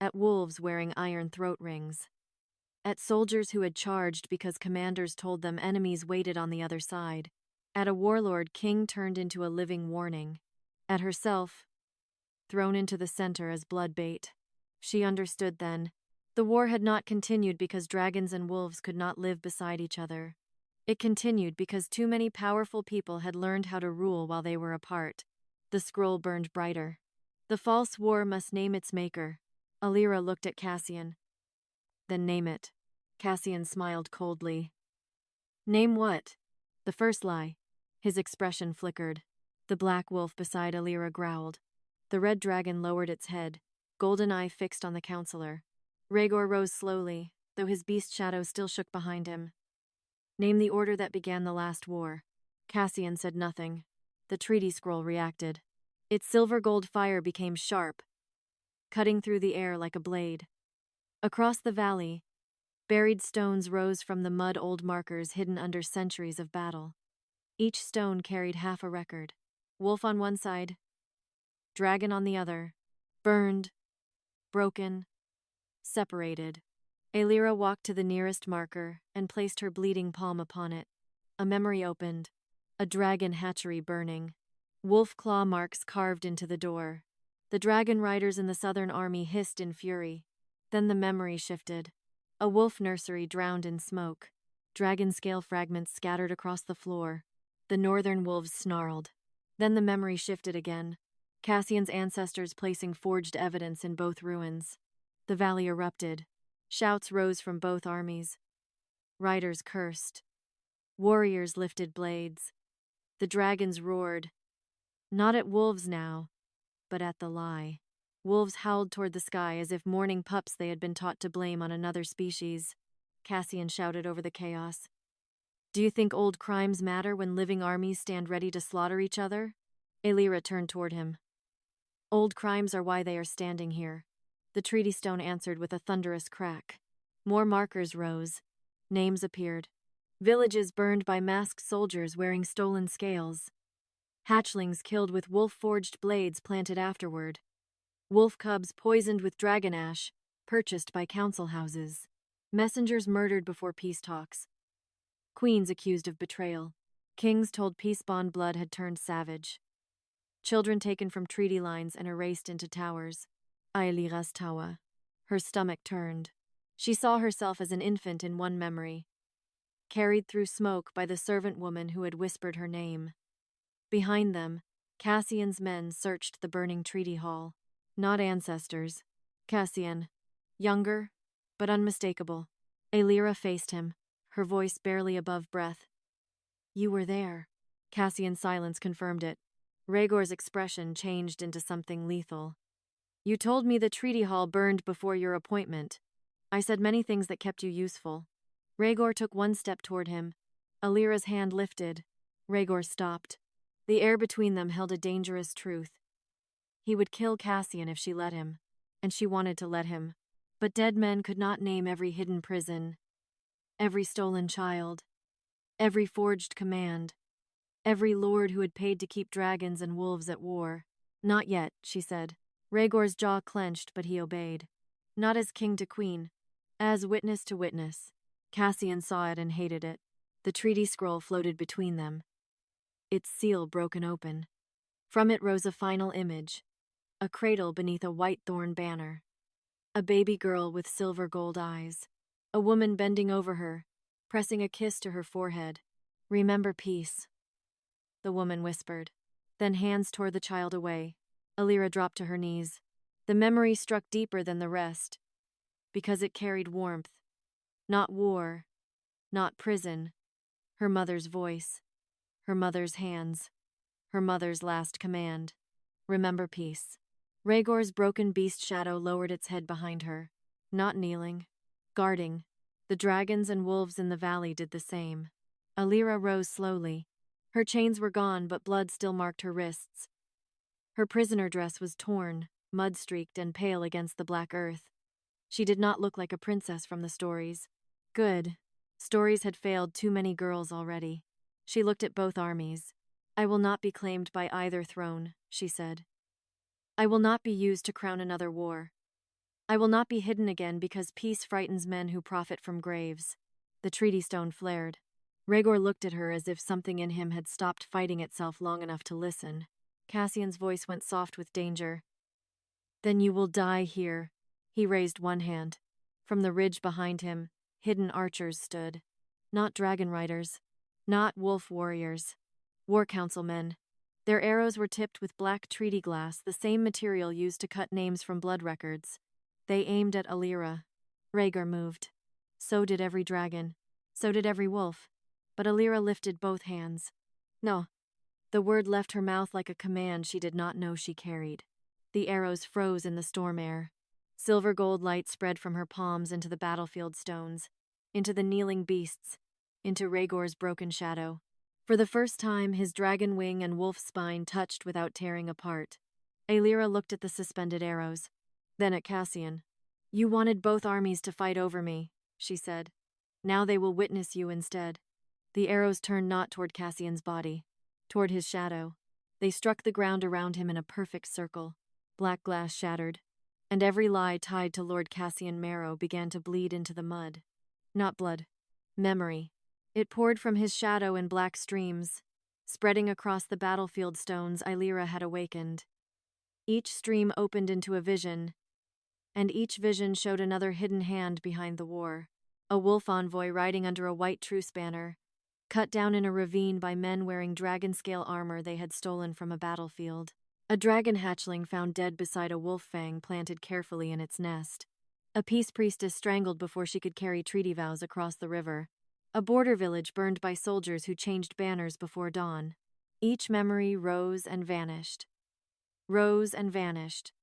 At wolves wearing iron throat rings. At soldiers who had charged because commanders told them enemies waited on the other side. At a warlord king turned into a living warning. At herself, thrown into the center as blood bait. She understood then. The war had not continued because dragons and wolves could not live beside each other. It continued because too many powerful people had learned how to rule while they were apart. The scroll burned brighter. The false war must name its maker. Aelira looked at Cassian. Then name it. Cassian smiled coldly. Name what? The first lie. His expression flickered. The black wolf beside Aelira growled. The red dragon lowered its head, golden eye fixed on the counselor. Rhaegor rose slowly, though his beast shadow still shook behind him. Name the order that began the last war. Cassian said nothing. The treaty scroll reacted. Its silver-gold fire became sharp, cutting through the air like a blade. Across the valley, buried stones rose from the mud old markers hidden under centuries of battle. Each stone carried half a record. Wolf on one side, dragon on the other, burned, broken, separated. Aelira walked to the nearest marker and placed her bleeding palm upon it. A memory opened, a dragon hatchery burning. Wolf claw marks carved into the door. The dragon riders in the southern army hissed in fury. Then the memory shifted. A wolf nursery drowned in smoke. Dragon scale fragments scattered across the floor. The northern wolves snarled. Then the memory shifted again. Cassian's ancestors placing forged evidence in both ruins. The valley erupted. Shouts rose from both armies. Riders cursed. Warriors lifted blades. The dragons roared. Not at wolves now, but at the lie. Wolves howled toward the sky as if mourning pups they had been taught to blame on another species. Cassian shouted over the chaos. Do you think old crimes matter when living armies stand ready to slaughter each other? Aelira turned toward him. Old crimes are why they are standing here. The treaty stone answered with a thunderous crack. More markers rose. Names appeared. Villages burned by masked soldiers wearing stolen scales. Hatchlings killed with wolf-forged blades planted afterward. Wolf cubs poisoned with dragon ash, purchased by council houses. Messengers murdered before peace talks. Queens accused of betrayal. Kings told peace-bond blood had turned savage. Children taken from treaty lines and erased into towers. Aelira's tawa. Her stomach turned. She saw herself as an infant in one memory, carried through smoke by the servant woman who had whispered her name. Behind them, Cassian's men searched the burning treaty hall. Not ancestors. Cassian. Younger, but unmistakable. Aelira faced him, her voice barely above breath. You were there. Cassian's silence confirmed it. Rhaegor's expression changed into something lethal. You told me the treaty hall burned before your appointment. I said many things that kept you useful. Rhaegor took one step toward him. Aelira's hand lifted. Rhaegor stopped. The air between them held a dangerous truth. He would kill Cassian if she let him, and she wanted to let him. But dead men could not name every hidden prison, every stolen child, every forged command, every lord who had paid to keep dragons and wolves at war. Not yet, she said. Rhaegor's jaw clenched, but he obeyed. Not as king to queen, as witness to witness. Cassian saw it and hated it. The treaty scroll floated between them, its seal broken open. From it rose a final image, a cradle beneath a white thorn banner, a baby girl with silver gold eyes, a woman bending over her, pressing a kiss to her forehead. Remember peace, the woman whispered. Then hands tore the child away. Aelira dropped to her knees. The memory struck deeper than the rest, because it carried warmth. Not war, not prison. Her mother's voice, her mother's hands. her mother's last command. Remember peace. Rhaegor's broken beast shadow lowered its head behind her, not kneeling, guarding. The dragons and wolves in the valley did the same. Aelira rose slowly. Her chains were gone, but blood still marked her wrists. Her prisoner dress was torn, mud-streaked, and pale against the black earth. She did not look like a princess from the stories. Good. Stories had failed too many girls already. She looked at both armies. I will not be claimed by either throne, she said. I will not be used to crown another war. I will not be hidden again because peace frightens men who profit from graves. The treaty stone flared. Rhaegor looked at her as if something in him had stopped fighting itself long enough to listen. Cassian's voice went soft with danger. Then you will die here. He raised one hand. From the ridge behind him, hidden archers stood. Not dragon riders. Not wolf warriors. War council men. Their arrows were tipped with black treaty glass, the same material used to cut names from blood records. They aimed at Aelira. Rhaegor moved. So did every dragon. So did every wolf. But Aelira lifted both hands. No. The word left her mouth like a command she did not know she carried. The arrows froze in the storm air. Silver gold light spread from her palms into the battlefield stones, into the kneeling beasts, into Rhaegor's broken shadow. For the first time, his dragon wing and wolf spine touched without tearing apart. Aelira looked at the suspended arrows, then at Cassian. You wanted both armies to fight over me, she said. Now they will witness you instead. The arrows turned not toward Cassian's body, toward his shadow. They struck the ground around him in a perfect circle. Black glass shattered, and every lie tied to Lord Cassian marrow began to bleed into the mud. Not blood. Memory. It poured from his shadow in black streams. Spreading across the battlefield stones, Aelira had awakened. Each stream opened into a vision, and each vision showed another hidden hand behind the war. A wolf envoy riding under a white truce banner, cut down in a ravine by men wearing dragon-scale armor they had stolen from a battlefield. A dragon hatchling found dead beside a wolf fang planted carefully in its nest. A peace priestess strangled before she could carry treaty vows across the river. A border village burned by soldiers who changed banners before dawn. Each memory rose and vanished. Rose and vanished.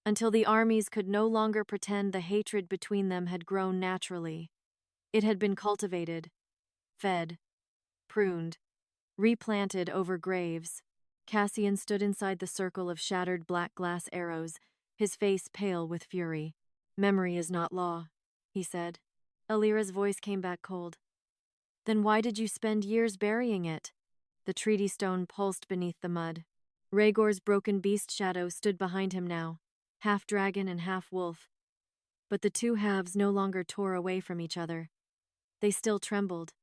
Until the armies could no longer pretend the hatred between them had grown naturally. It had been cultivated, fed, pruned, replanted over graves. Cassian stood inside the circle of shattered black glass arrows, his face pale with fury. Memory is not law, he said. Aelira's voice came back cold. Then why did you spend years burying it? The treaty stone pulsed beneath the mud. Rhaegor's broken beast shadow stood behind him now, half dragon and half wolf. But the two halves no longer tore away from each other. They still trembled,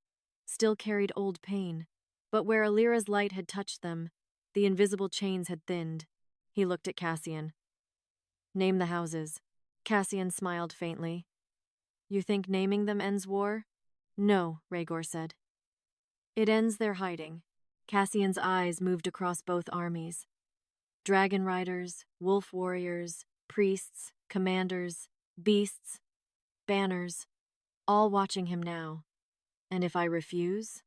still carried old pain. But where Aelira's light had touched them, the invisible chains had thinned. He looked at Cassian. Name the houses. Cassian smiled faintly. You think naming them ends war? No, Rhaegor said. It ends their hiding. Cassian's eyes moved across both armies. Dragon riders, wolf warriors, priests, commanders, beasts, banners, all watching him now. And if I refuse?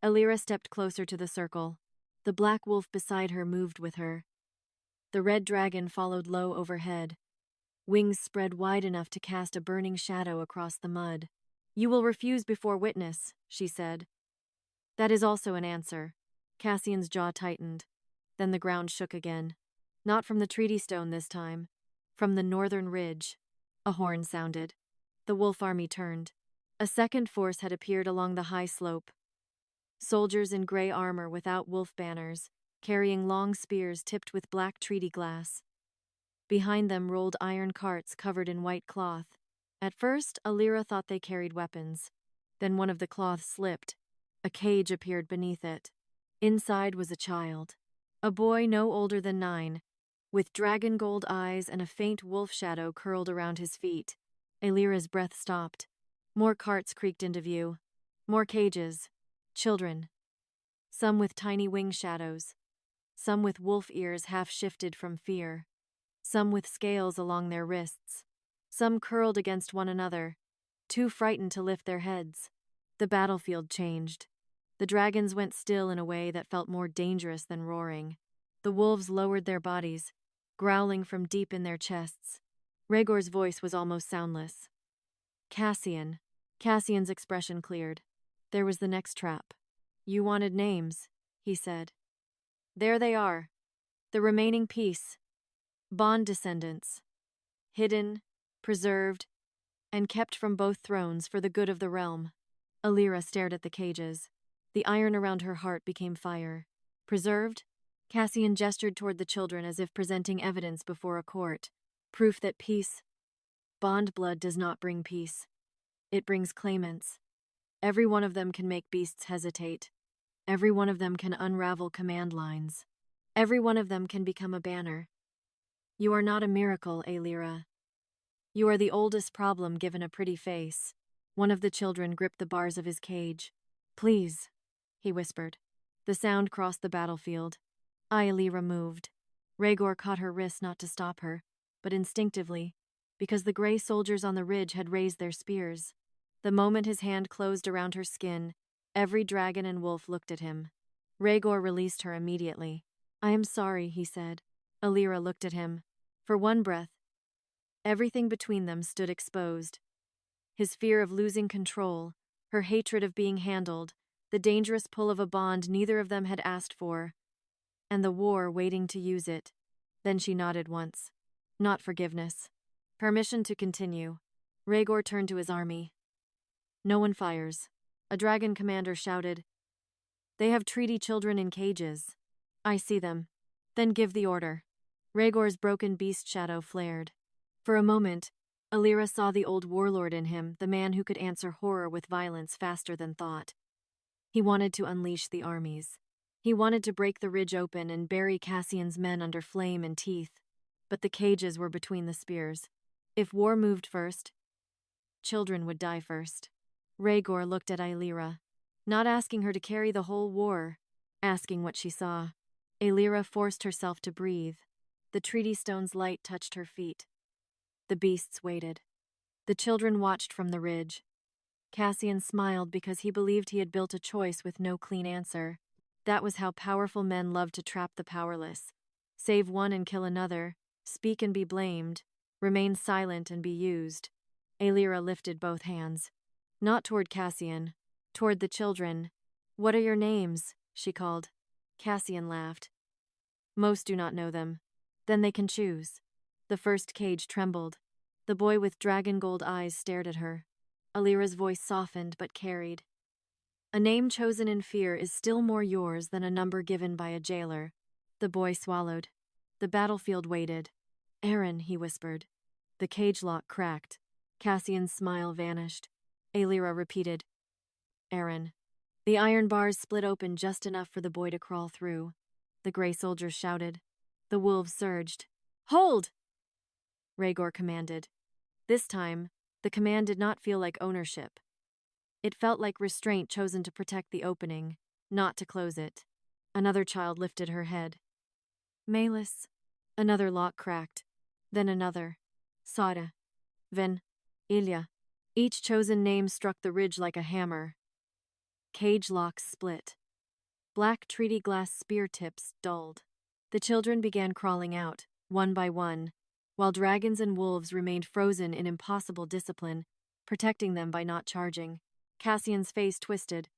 Aelira stepped closer to the circle. The black wolf beside her moved with her. The red dragon followed low overhead. Wings spread wide enough to cast a burning shadow across the mud. You will refuse before witness, she said. That is also an answer. Cassian's jaw tightened. Then the ground shook again. Not from the treaty stone this time. From the northern ridge. A horn sounded. The wolf army turned. A second force had appeared along the high slope. Soldiers in gray armor without wolf banners, carrying long spears tipped with black treaty glass. Behind them rolled iron carts covered in white cloth. At first, Aelira thought they carried weapons. Then one of the cloths slipped. A cage appeared beneath it. Inside was a child. A boy no older than 9, with dragon gold eyes and a faint wolf shadow curled around his feet. Aelira's breath stopped. More carts creaked into view. More cages. Children. Some with tiny wing shadows. Some with wolf ears half shifted from fear. Some with scales along their wrists. Some curled against one another, too frightened to lift their heads. The battlefield changed. The dragons went still in a way that felt more dangerous than roaring. The wolves lowered their bodies, growling from deep in their chests. Rhaegor's voice was almost soundless. Cassian. Cassian's expression cleared. There was the next trap. You wanted names, he said. There they are. The remaining piece. Bond descendants. Hidden, preserved, and kept from both thrones for the good of the realm. Aelira stared at the cages. The iron around her heart became fire. Preserved? Cassian gestured toward the children as if presenting evidence before a court. Proof that peace, bond blood does not bring peace. It brings claimants. Every one of them can make beasts hesitate. Every one of them can unravel command lines. Every one of them can become a banner. You are not a miracle, Aelira. You are the oldest problem given a pretty face. One of the children gripped the bars of his cage. Please, he whispered. The sound crossed the battlefield. Aelira moved. Rhaegor caught her wrist not to stop her, but instinctively, because the gray soldiers on the ridge had raised their spears. The moment his hand closed around her skin, every dragon and wolf looked at him. Rhaegor released her immediately. I am sorry, he said. Aelira looked at him. For one breath, everything between them stood exposed. His fear of losing control, her hatred of being handled, the dangerous pull of a bond neither of them had asked for, and the war waiting to use it. Then she nodded once. Not forgiveness. Permission to continue. Rhaegor turned to his army. No one fires. A dragon commander shouted. They have treaty children in cages. I see them. Then give the order. Rhaegor's broken beast shadow flared. For a moment, Aelira saw the old warlord in him, the man who could answer horror with violence faster than thought. He wanted to unleash the armies. He wanted to break the ridge open and bury Cassian's men under flame and teeth. But the cages were between the spears. If war moved first, children would die first. Rhaegor looked at Aelira, not asking her to carry the whole war, asking what she saw. Aelira forced herself to breathe. The treaty stone's light touched her feet. The beasts waited. The children watched from the ridge. Cassian smiled because he believed he had built a choice with no clean answer. That was how powerful men loved to trap the powerless. Save one and kill another, speak and be blamed, remain silent and be used. Aelira lifted both hands. Not toward Cassian, toward the children. What are your names? She called. Cassian laughed. Most do not know them. Then they can choose. The first cage trembled. The boy with dragon gold eyes stared at her. Aelira's voice softened but carried. A name chosen in fear is still more yours than a number given by a jailer. The boy swallowed. The battlefield waited. Aaron, he whispered. The cage lock cracked. Cassian's smile vanished. Aelira repeated. Aaron. The iron bars split open just enough for the boy to crawl through. The gray soldiers shouted. The wolves surged. Hold! Rhaegor commanded. This time, the command did not feel like ownership. It felt like restraint chosen to protect the opening, not to close it. Another child lifted her head. Nameless. Another lock cracked. Then another. Sada. Then Ilya. Each chosen name struck the ridge like a hammer. Cage locks split. Black treaty glass spear tips dulled. The children began crawling out, one by one, while dragons and wolves remained frozen in impossible discipline, protecting them by not charging. Cassian's face twisted.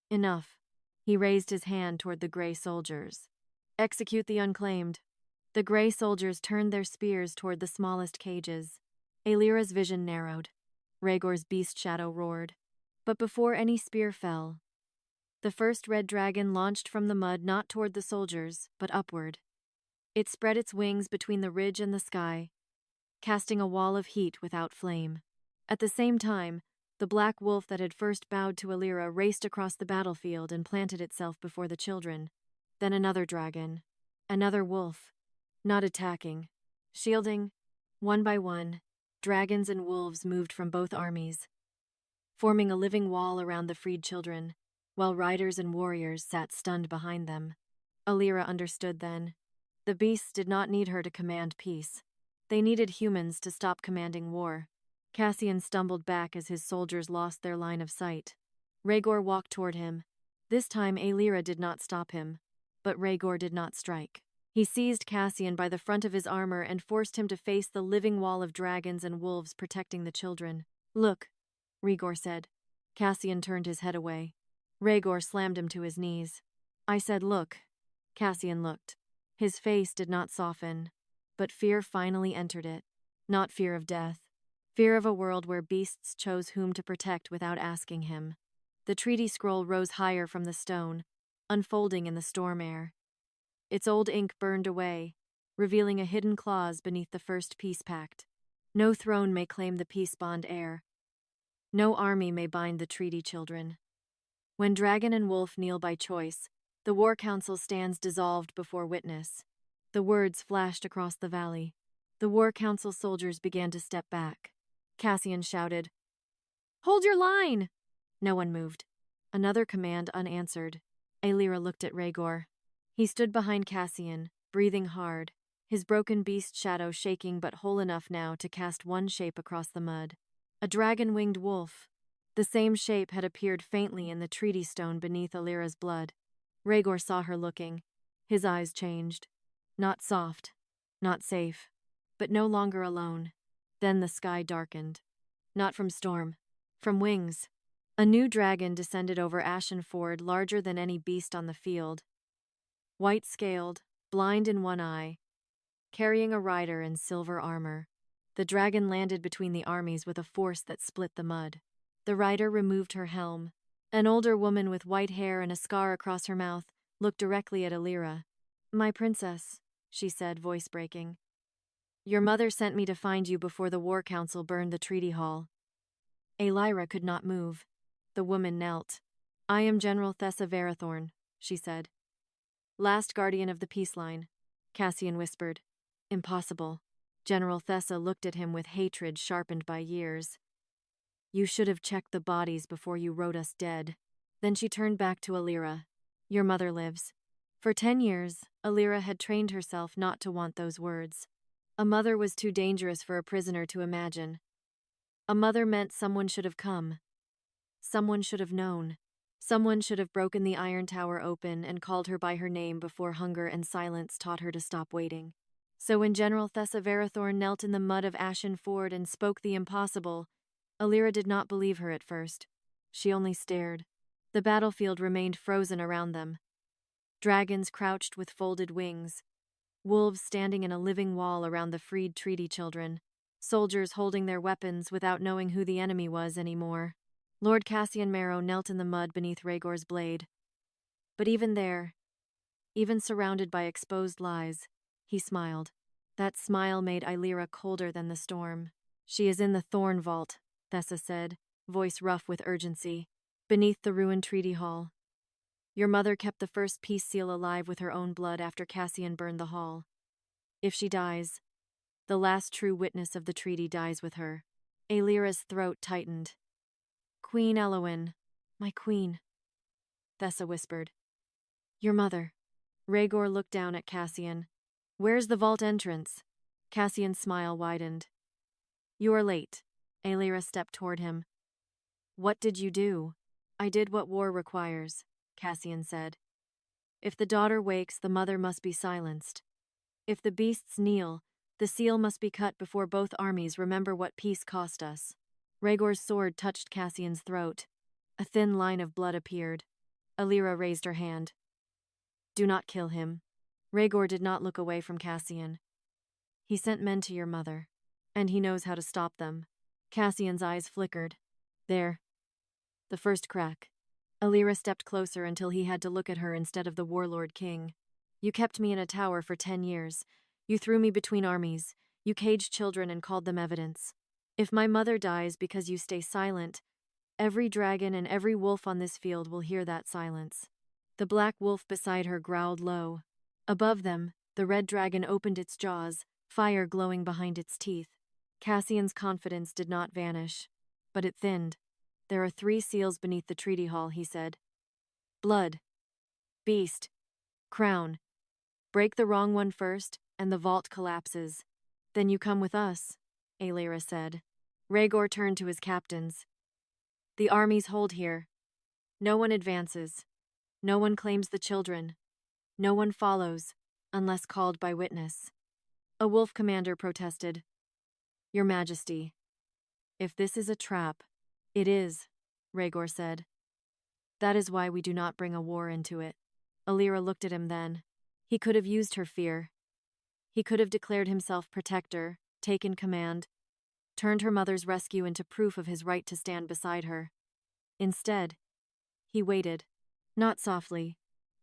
Enough. He raised his hand toward the gray soldiers. Execute the unclaimed. The gray soldiers turned their spears toward the smallest cages. Aelira's vision narrowed. Rhaegor's beast shadow roared. But before any spear fell, the first red dragon launched from the mud not toward the soldiers, but upward. It spread its wings between the ridge and the sky, casting a wall of heat without flame. At the same time, the black wolf that had first bowed to Aelira raced across the battlefield and planted itself before the children. Then another dragon. Another wolf. Not attacking. Shielding. One by one, dragons and wolves moved from both armies, forming a living wall around the freed children, while riders and warriors sat stunned behind them. Aelira understood then. The beasts did not need her to command peace. They needed humans to stop commanding war. Cassian stumbled back as his soldiers lost their line of sight. Rhaegor walked toward him. This time Aelira did not stop him, but Rhaegor did not strike. He seized Cassian by the front of his armor and forced him to face the living wall of dragons and wolves protecting the children. "Look," Rhaegor said. Cassian turned his head away. Rhaegor slammed him to his knees. "I said look." Cassian looked. His face did not soften, but fear finally entered it. Not fear of death. Fear of a world where beasts chose whom to protect without asking him. The treaty scroll rose higher from the stone, unfolding in the storm air. Its old ink burned away, revealing a hidden clause beneath the first peace pact. No throne may claim the peace bond heir. No army may bind the treaty children. When dragon and wolf kneel by choice, the war council stands dissolved before witness. The words flashed across the valley. The war council soldiers began to step back. Cassian shouted, "Hold your line!" No one moved. Another command unanswered. Aelira looked at Rhaegor. He stood behind Cassian, breathing hard, his broken beast shadow shaking but whole enough now to cast one shape across the mud. A dragon-winged wolf. The same shape had appeared faintly in the treaty stone beneath Aelira's blood. Rhaegor saw her looking. His eyes changed. Not soft, not safe, but no longer alone. Then the sky darkened. Not from storm, from wings. A new dragon descended over Ashen Ford, larger than any beast on the field. White-scaled, blind in one eye, carrying a rider in silver armor. The dragon landed between the armies with a force that split the mud. The rider removed her helm. An older woman with white hair and a scar across her mouth looked directly at Aelira. "My princess," she said, voice breaking. "Your mother sent me to find you before the war council burned the treaty hall." Aelira could not move. The woman knelt. "I am General Aelira Veyrathorne," she said. "Last guardian of the peace line," Cassian whispered. "Impossible." General Aelira looked at him with hatred sharpened by years. "You should have checked the bodies before you wrote us dead." Then she turned back to Aelira. "Your mother lives." For 10 years, Aelira had trained herself not to want those words. A mother was too dangerous for a prisoner to imagine. A mother meant someone should have come. Someone should have known. Someone should have broken the iron tower open and called her by her name before hunger and silence taught her to stop waiting. So when General Aelira Veyrathorne knelt in the mud of Ashen Ford and spoke the impossible, Aelira did not believe her at first. She only stared. The battlefield remained frozen around them. Dragons crouched with folded wings. Wolves standing in a living wall around the freed treaty children. Soldiers holding their weapons without knowing who the enemy was anymore. Lord Cassian Marrow knelt in the mud beneath Rhaegor's blade. But even there, even surrounded by exposed lies, he smiled. That smile made Aelira colder than the storm. "She is in the Thorn Vault," Thessa said, voice rough with urgency, "beneath the ruined treaty hall. Your mother kept the first peace seal alive with her own blood after Cassian burned the hall. If she dies, the last true witness of the treaty dies with her." Aelira's throat tightened. "Queen Elowyn, my queen," Thessa whispered. "Your mother." Rhaegor looked down at Cassian. "Where's the vault entrance?" Cassian's smile widened. "You are late." Aelira stepped toward him. "What did you do?" "I did what war requires," Cassian said. "If the daughter wakes, the mother must be silenced. If the beasts kneel, the seal must be cut before both armies remember what peace cost us." Rhaegor's sword touched Cassian's throat. A thin line of blood appeared. Aelira raised her hand. "Do not kill him." Rhaegor did not look away from Cassian. "He sent men to your mother, and he knows how to stop them." Cassian's eyes flickered. "There." The first crack. Aelira stepped closer until he had to look at her instead of the Warlord King. "You kept me in a tower for 10 years. You threw me between armies. You caged children and called them evidence. If my mother dies because you stay silent, every dragon and every wolf on this field will hear that silence." The black wolf beside her growled low. Above them, the red dragon opened its jaws, fire glowing behind its teeth. Cassian's confidence did not vanish, but it thinned. "There are 3 seals beneath the treaty hall," he said. "Blood, beast, crown. Break the wrong one first, and the vault collapses. Then you come with us," Aelira said. Rhaegor turned to his captains. "The armies hold here. No one advances. No one claims the children. No one follows, unless called by witness. A wolf commander protested. Your Majesty, if this is a trap, it is, Rhaegor said. That is why we do not bring a war into it. Aelira looked at him then. He could have used her fear. He could have declared himself protector, taken command, turned her mother's rescue into proof of his right to stand beside her. Instead, he waited. Not softly.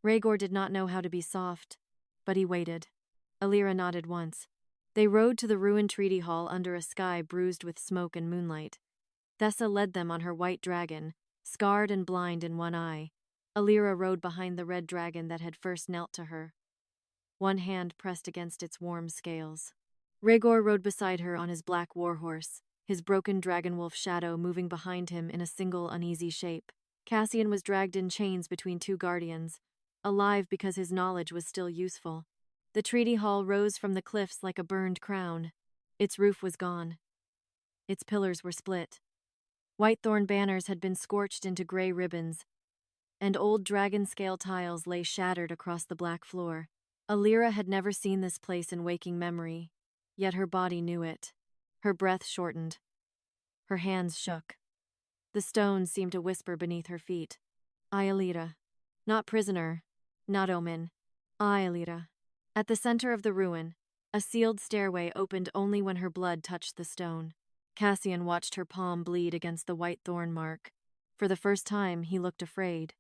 Rhaegor did not know how to be soft, but he waited. Aelira nodded once. They rode to the ruined treaty hall under a sky bruised with smoke and moonlight. Thessa led them on her white dragon, scarred and blind in one eye. Aelira rode behind the red dragon that had first knelt to her, one hand pressed against its warm scales. Rhaegor rode beside her on his black warhorse, his broken dragonwolf shadow moving behind him in a single uneasy shape. Cassian was dragged in chains between two guardians, alive because his knowledge was still useful. The treaty hall rose from the cliffs like a burned crown. Its roof was gone. Its pillars were split. Whitethorn banners had been scorched into gray ribbons, and old dragon scale tiles lay shattered across the black floor. Aelira had never seen this place in waking memory, yet her body knew it. Her breath shortened. Her hands shook. The stones seemed to whisper beneath her feet. Aelira. Not prisoner. Not omen. Aelira. At the center of the ruin, a sealed stairway opened only when her blood touched the stone. Cassian watched her palm bleed against the white thorn mark. For the first time, he looked afraid.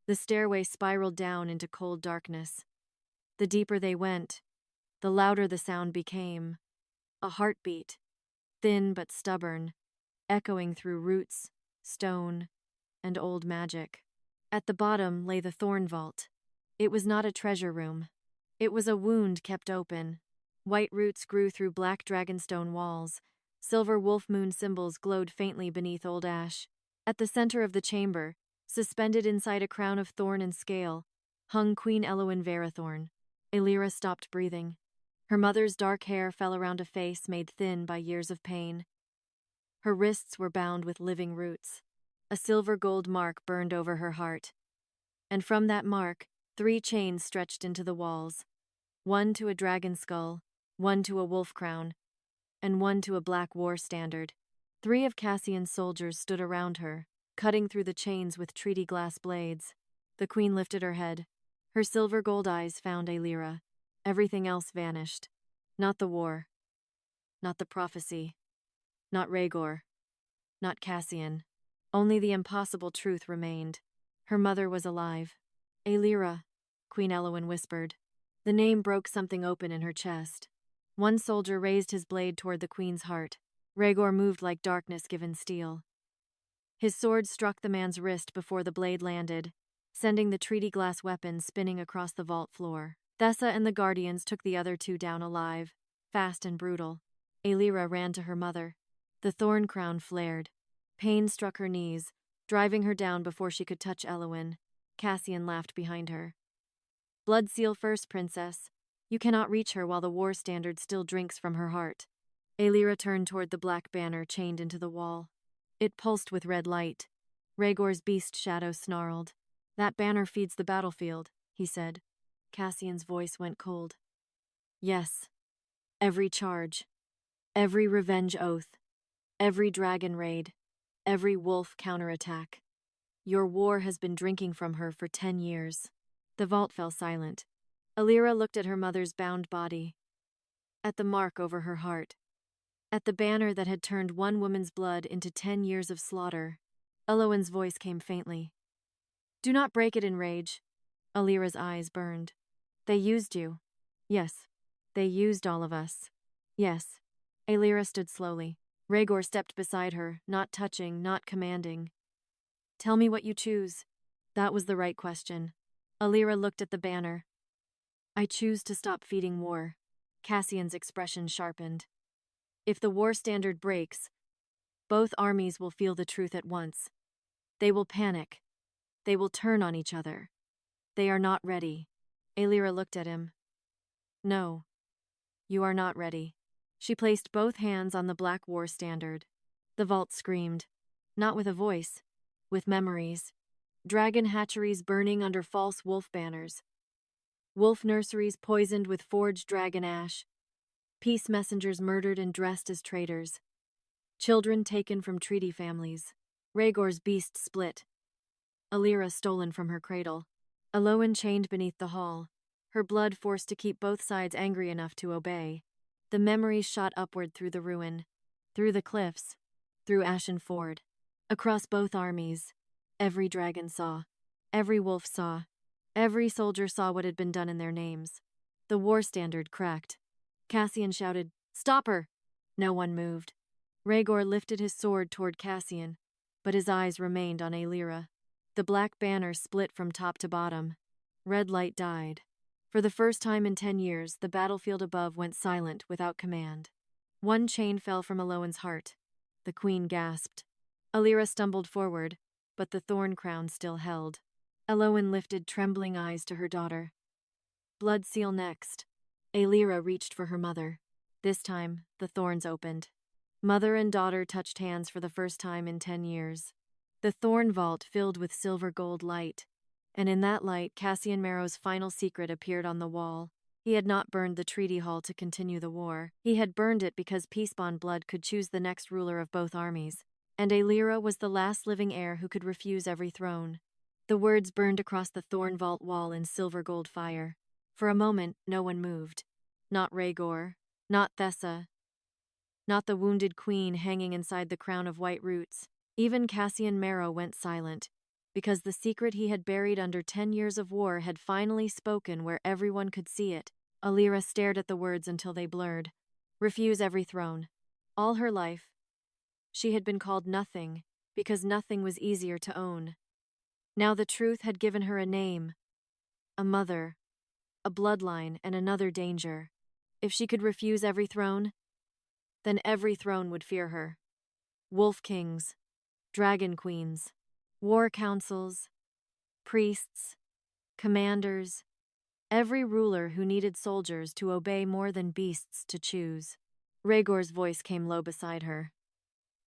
The stairway spiraled down into cold darkness. The deeper they went, the louder the sound became. A heartbeat, thin but stubborn, echoing through roots, stone, and old magic. At the bottom lay the thorn vault. It was not a treasure room. It was a wound kept open. White roots grew through black dragonstone walls. Silver wolf moon symbols glowed faintly beneath old ash. At the center of the chamber, suspended inside a crown of thorn and scale, hung Queen Aelira Veyrathorne. Aelira stopped breathing. Her mother's dark hair fell around a face made thin by years of pain. Her wrists were bound with living roots. A silver gold mark burned over her heart. And from that mark, 3 chains stretched into the walls. One to a dragon skull, one to a wolf crown, and one to a black war standard. 3 of Cassian's soldiers stood around her, cutting through the chains with treaty glass blades. The queen lifted her head. Her silver gold eyes found Aelira. Everything else vanished. Not the war. Not the prophecy. Not Rhaegor. Not Cassian. Only the impossible truth remained. Her mother was alive. Aelira, Queen Elwyn whispered. The name broke something open in her chest. One soldier raised his blade toward the queen's heart. Rhaegor moved like darkness given steel. His sword struck the man's wrist before the blade landed, sending the treaty glass weapon spinning across the vault floor. Thessa and the guardians took the other 2 down alive, fast and brutal. Aelira ran to her mother. The thorn crown flared. Pain struck her knees, driving her down before she could touch Elwyn. Cassian laughed behind her. Blood seal first, princess. You cannot reach her while the war standard still drinks from her heart. Aelira turned toward the black banner chained into the wall. It pulsed with red light. Rhaegor's beast shadow snarled. That banner feeds the battlefield, he said. Cassian's voice went cold. Yes. Every charge. Every revenge oath. Every dragon raid. Every wolf counterattack. Your war has been drinking from her for 10 years. The vault fell silent. Aelira looked at her mother's bound body. At the mark over her heart. At the banner that had turned one woman's blood into 10 years of slaughter. Elwyn's voice came faintly. Do not break it in rage. Aelira's eyes burned. They used you. Yes. They used all of us. Yes. Aelira stood slowly. Rhaegor stepped beside her, not touching, not commanding. Tell me what you choose. That was the right question. Aelira looked at the banner. I choose to stop feeding war. Cassian's expression sharpened. If the war standard breaks, both armies will feel the truth at once. They will panic. They will turn on each other. They are not ready. Aelira looked at him. No, you are not ready. She placed both hands on the black war standard. The vault screamed, not with a voice, with memories. Dragon hatcheries burning under false wolf banners. Wolf nurseries poisoned with forged dragon ash. Peace messengers murdered and dressed as traitors. Children taken from treaty families. Rhaegor's beast split. Aelira stolen from her cradle. Elowen chained beneath the hall, her blood forced to keep both sides angry enough to obey. The memories shot upward through the ruin, through the cliffs, through Ashen Ford. Across both armies, every dragon saw, every wolf saw, every soldier saw what had been done in their names. The war standard cracked. Cassian shouted, "Stop her!" No one moved. Rhaegor lifted his sword toward Cassian, but his eyes remained on Aelira. The black banner split from top to bottom. Red light died. For the first time in 10 years, the battlefield above went silent without command. One chain fell from Elowen's heart. The queen gasped. Aelira stumbled forward, but the thorn crown still held. Elowen lifted trembling eyes to her daughter. Blood seal next. Aelira reached for her mother. This time, the thorns opened. Mother and daughter touched hands for the first time in 10 years. The thorn vault filled with silver gold light, and in that light Cassian Marrow's final secret appeared on the wall. He had not burned the treaty hall to continue the war. He had burned it because peacebond blood could choose the next ruler of both armies, and Aelira was the last living heir who could refuse every throne. The words burned across the thorn vault wall in silver gold fire. For a moment, no one moved. Not Rhaegor, not Thessa, not the wounded queen hanging inside the crown of white roots. Even Cassian Marrow went silent, because the secret he had buried under 10 years of war had finally spoken where everyone could see it. Aelira stared at the words until they blurred. Refuse every throne. All her life, she had been called nothing, because nothing was easier to own. Now the truth had given her a name, a mother, a bloodline, and another danger. If she could refuse every throne, then every throne would fear her. Wolf kings, dragon queens, war councils, priests, commanders, every ruler who needed soldiers to obey more than beasts to choose. Rhaegor's voice came low beside her.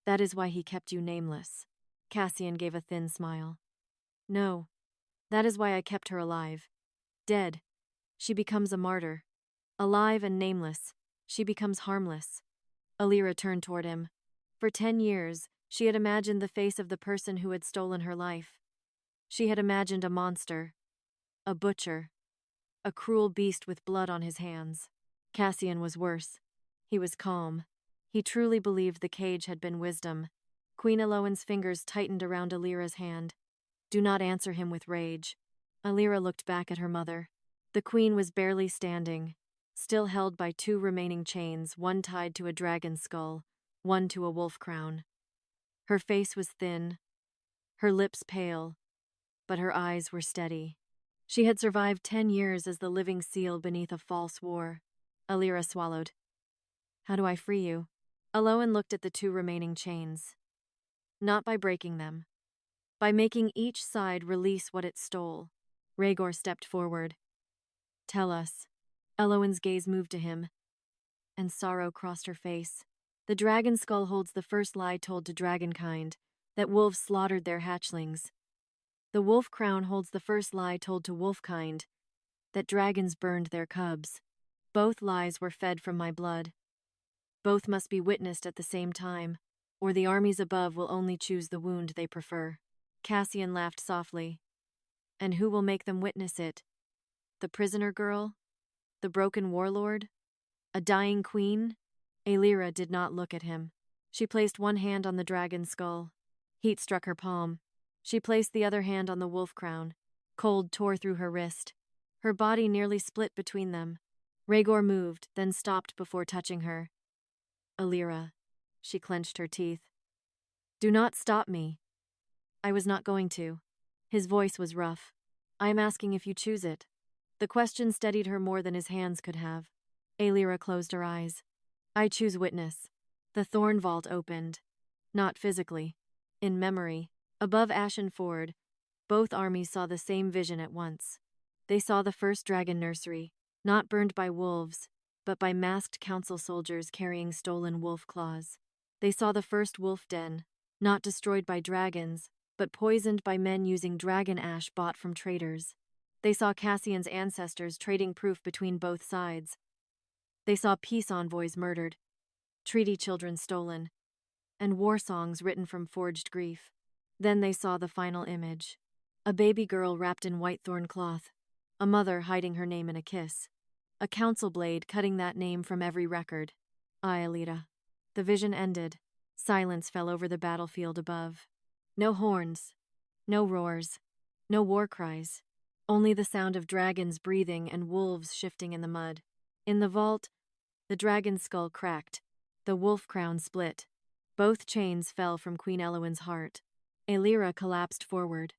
That is why he kept you nameless. Cassian gave a thin smile. No, that is why I kept her alive. Dead, she becomes a martyr. Alive and nameless, she becomes harmless. Aelira turned toward him. For 10 years, she had imagined the face of the person who had stolen her life. She had imagined a monster, a butcher, a cruel beast with blood on his hands. Cassian was worse. He was calm. He truly believed the cage had been wisdom. Queen Elowen's fingers tightened around Aelira's hand. Do not answer him with rage. Aelira looked back at her mother. The queen was barely standing, still held by 2 remaining chains, one tied to a dragon skull, one to a wolf crown. Her face was thin, her lips pale, but her eyes were steady. She had survived 10 years as the living seal beneath a false war. Aelira swallowed. How do I free you? Elowen looked at the 2 remaining chains. Not by breaking them. By making each side release what it stole. Rhaegor stepped forward. Tell us. Elowen's gaze moved to him, and sorrow crossed her face. The dragon skull holds the first lie told to dragonkind, that wolves slaughtered their hatchlings. The wolf crown holds the first lie told to wolfkind, that dragons burned their cubs. Both lies were fed from my blood. Both must be witnessed at the same time, or the armies above will only choose the wound they prefer. Cassian laughed softly. And who will make them witness it? The prisoner girl? The broken warlord? A dying queen? Aelira did not look at him. She placed one hand on the dragon skull. Heat struck her palm. She placed the other hand on the wolf crown. Cold tore through her wrist. Her body nearly split between them. Rhaegor moved, then stopped before touching her. Aelira. She clenched her teeth. Do not stop me. I was not going to. His voice was rough. I am asking if you choose it. The question steadied her more than his hands could have. Aelira closed her eyes. I choose witness. The thorn vault opened. Not physically. In memory. Above Ashen Ford, both armies saw the same vision at once. They saw the first dragon nursery, not burned by wolves, but by masked council soldiers carrying stolen wolf claws. They saw the first wolf den, not destroyed by dragons, but poisoned by men using dragon ash bought from traders. They saw Cassian's ancestors trading proof between both sides. They saw peace envoys murdered, treaty children stolen, and war songs written from forged grief. Then they saw the final image. A baby girl wrapped in white thorn cloth, a mother hiding her name in a kiss, a council blade cutting that name from every record. Aelira. The vision ended. Silence fell over the battlefield above. No horns, no roars, no war cries, only the sound of dragons breathing and wolves shifting in the mud. In the vault, the dragon's skull cracked, the wolf crown split. Both chains fell from Queen Elowen's heart. Aelira collapsed forward.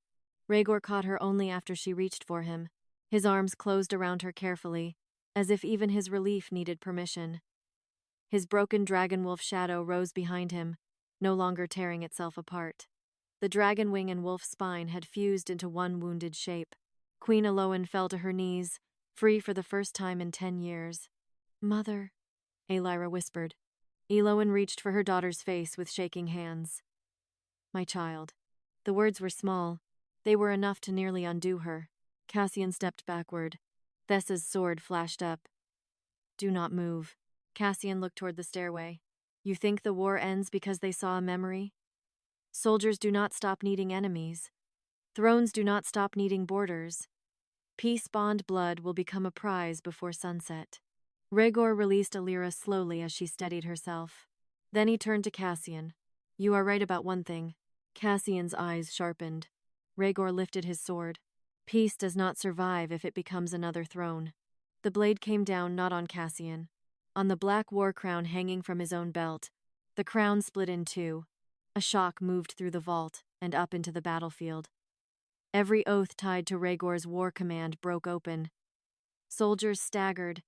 Rhaegor caught her only after she reached for him. His arms closed around her carefully, as if even his relief needed permission. His broken dragon-wolf shadow rose behind him, no longer tearing itself apart. The dragon wing and wolf spine had fused into one wounded shape. Queen Elowen fell to her knees, free for the first time in 10 years. "Mother," Aelira whispered. Elowen reached for her daughter's face with shaking hands. "My child." The words were small. They were enough to nearly undo her. Cassian stepped backward. Thessa's sword flashed up. "Do not move." Cassian looked toward the stairway. "You think the war ends because they saw a memory? Soldiers do not stop needing enemies. Thrones do not stop needing borders. Peace bond blood will become a prize before sunset." Rhaegor released Aelira slowly as she steadied herself. Then he turned to Cassian. "You are right about one thing." Cassian's eyes sharpened. Rhaegor lifted his sword. "Peace does not survive if it becomes another throne." The blade came down not on Cassian. On the black war crown hanging from his own belt, the crown split in two. A shock moved through the vault and up into the battlefield. Every oath tied to Rhaegor's war command broke open. Soldiers staggered.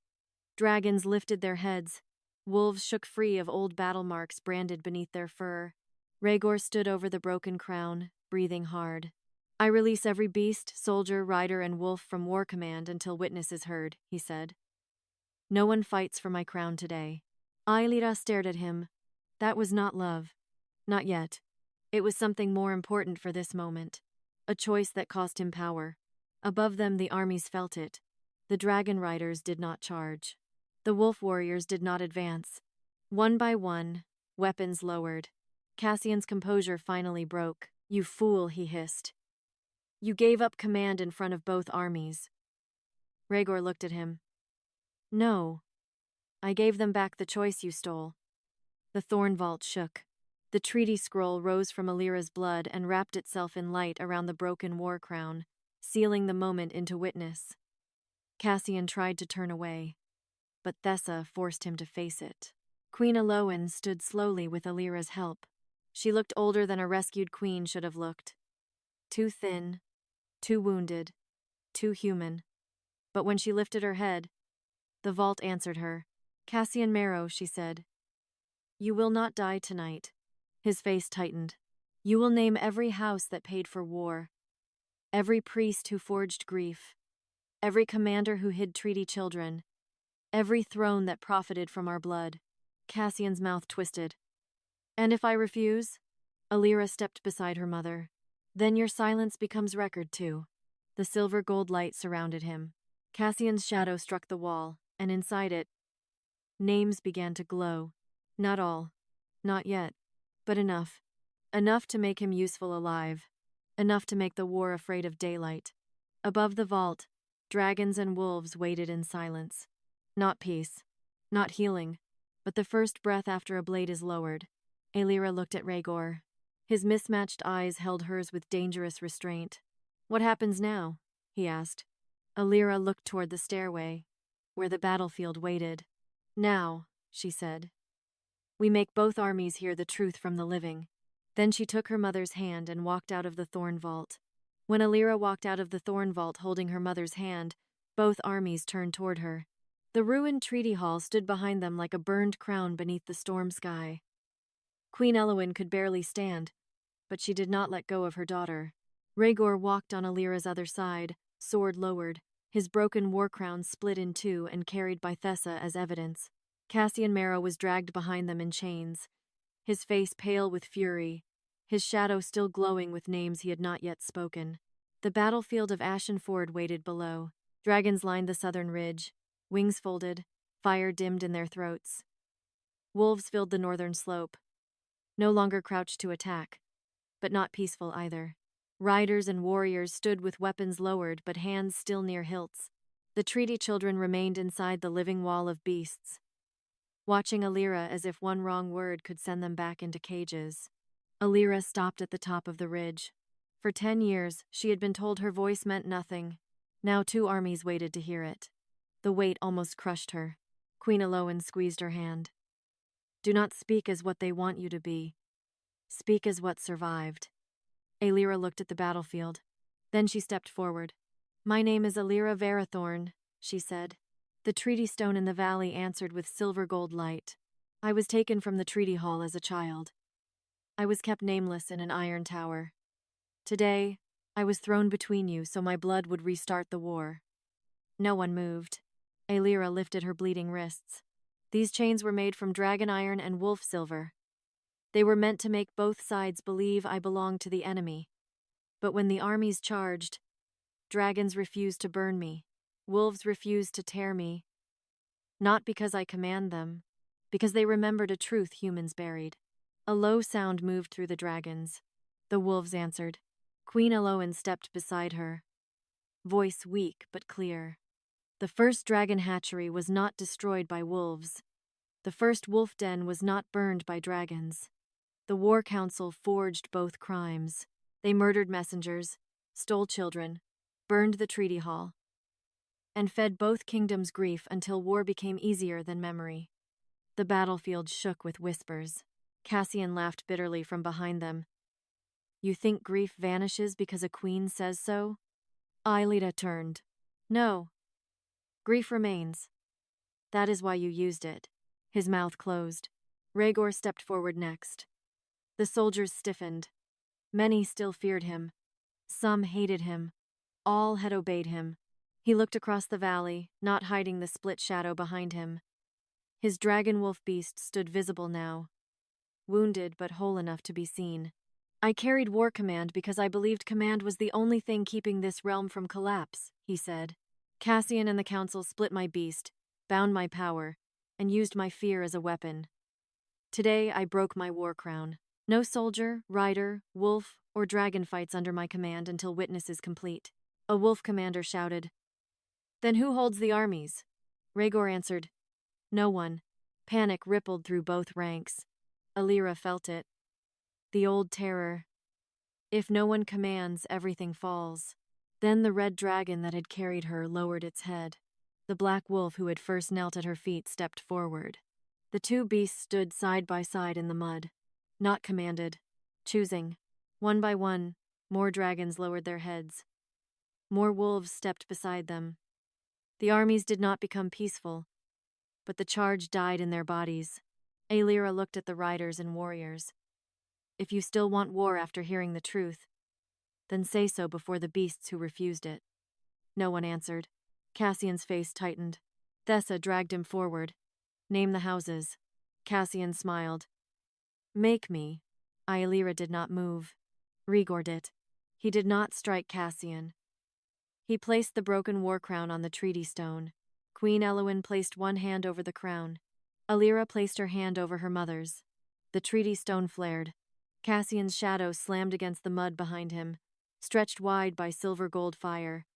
Dragons lifted their heads. Wolves shook free of old battle marks branded beneath their fur. Rhaegor stood over the broken crown, breathing hard. "I release every beast, soldier, rider, and wolf from war command until witness is heard," he said. "No one fights for my crown today." Aelira stared at him. That was not love. Not yet. It was something more important for this moment. A choice that cost him power. Above them, the armies felt it. The dragon riders did not charge. The wolf warriors did not advance. One by one, weapons lowered. Cassian's composure finally broke. "You fool," he hissed. "You gave up command in front of both armies." Rhaegor looked at him. "No. I gave them back the choice you stole." The thorn vault shook. The treaty scroll rose from Aelira's blood and wrapped itself in light around the broken war crown, sealing the moment into witness. Cassian tried to turn away, but Thessa forced him to face it. Queen Elowen stood slowly with Aelira's help. She looked older than a rescued queen should have looked. Too thin, too wounded, too human. But when she lifted her head, the vault answered her. "Cassian Marrow," she said, "you will not die tonight." His face tightened. "You will name every house that paid for war, every priest who forged grief, every commander who hid treaty children, every throne that profited from our blood." Cassian's mouth twisted. "And if I refuse?" Aelira stepped beside her mother. "Then your silence becomes record too." The silver gold light surrounded him. Cassian's shadow struck the wall, and inside it, names began to glow. Not all. Not yet. But enough. Enough to make him useful alive. Enough to make the war afraid of daylight. Above the vault, dragons and wolves waited in silence. Not peace. Not healing. But the first breath after a blade is lowered. Aelira looked at Rhaegor. His mismatched eyes held hers with dangerous restraint. "What happens now?" he asked. Aelira looked toward the stairway, where the battlefield waited. "Now," she said, "we make both armies hear the truth from the living." Then she took her mother's hand and walked out of the thorn vault. When Aelira walked out of the thorn vault holding her mother's hand, both armies turned toward her. The ruined treaty hall stood behind them like a burned crown beneath the storm sky. Queen Elowen could barely stand, but she did not let go of her daughter. Rhaegor walked on Aelira's other side, sword lowered, his broken war crown split in two and carried by Thessa as evidence. Cassian Marrow was dragged behind them in chains, his face pale with fury, his shadow still glowing with names he had not yet spoken. The battlefield of Ashen Ford waited below. Dragons lined the southern ridge, wings folded, fire dimmed in their throats. Wolves filled the northern slope, no longer crouched to attack, but not peaceful either. Riders and warriors stood with weapons lowered but hands still near hilts. The treaty children remained inside the living wall of beasts, watching Aelira as if one wrong word could send them back into cages. Aelira stopped at the top of the ridge. For 10 years, she had been told her voice meant nothing. Now 2 armies waited to hear it. The weight almost crushed her. Queen Elowen squeezed her hand. Do not speak as what they want you to be. Speak as what survived. Aelira looked at the battlefield. Then she stepped forward. My name is Aelira Veyrathorne, she said. The treaty stone in the valley answered with silver gold light. I was taken from the treaty hall as a child. I was kept nameless in an iron tower. Today, I was thrown between you so my blood would restart the war. No one moved. Aelira lifted her bleeding wrists. These chains were made from dragon iron and wolf silver. They were meant to make both sides believe I belonged to the enemy. But when the armies charged, dragons refused to burn me. Wolves refused to tear me. Not because I command them, because they remembered a truth humans buried. A low sound moved through the dragons. The wolves answered. Queen Elowen stepped beside her, voice weak but clear. The first dragon hatchery was not destroyed by wolves. The first wolf den was not burned by dragons. The War Council forged both crimes. They murdered messengers, stole children, burned the treaty hall, and fed both kingdoms grief until war became easier than memory. The battlefield shook with whispers. Cassian laughed bitterly from behind them. You think grief vanishes because a queen says so? Aelira turned. No. Grief remains. That is why you used it. His mouth closed. Rhaegor stepped forward next. The soldiers stiffened. Many still feared him. Some hated him. All had obeyed him. He looked across the valley, not hiding the split shadow behind him. His dragon wolf beast stood visible now, wounded but whole enough to be seen. I carried war command because I believed command was the only thing keeping this realm from collapse, he said. Cassian and the council split my beast, bound my power, and used my fear as a weapon. Today I broke my war crown. No soldier, rider, wolf, or dragon fights under my command until witness is complete. A wolf commander shouted. Then who holds the armies? Rhaegor answered. No one. Panic rippled through both ranks. Aelira felt it. The old terror. If no one commands, everything falls. Then the red dragon that had carried her lowered its head. The black wolf who had first knelt at her feet stepped forward. The 2 beasts stood side by side in the mud. Not commanded. Choosing. One by one, more dragons lowered their heads. More wolves stepped beside them. The armies did not become peaceful, but the charge died in their bodies. Aelira looked at the riders and warriors. If you still want war after hearing the truth, then say so before the beasts who refused it. No one answered. Cassian's face tightened. Thessa dragged him forward. Name the houses. Cassian smiled. Make me. Aelira did not move. Rhaegor did. He did not strike Cassian. He placed the broken war crown on the treaty stone. Queen Elowen placed one hand over the crown. Aelira placed her hand over her mother's. The treaty stone flared. Cassian's shadow slammed against the mud behind him, stretched wide by silver-gold fire.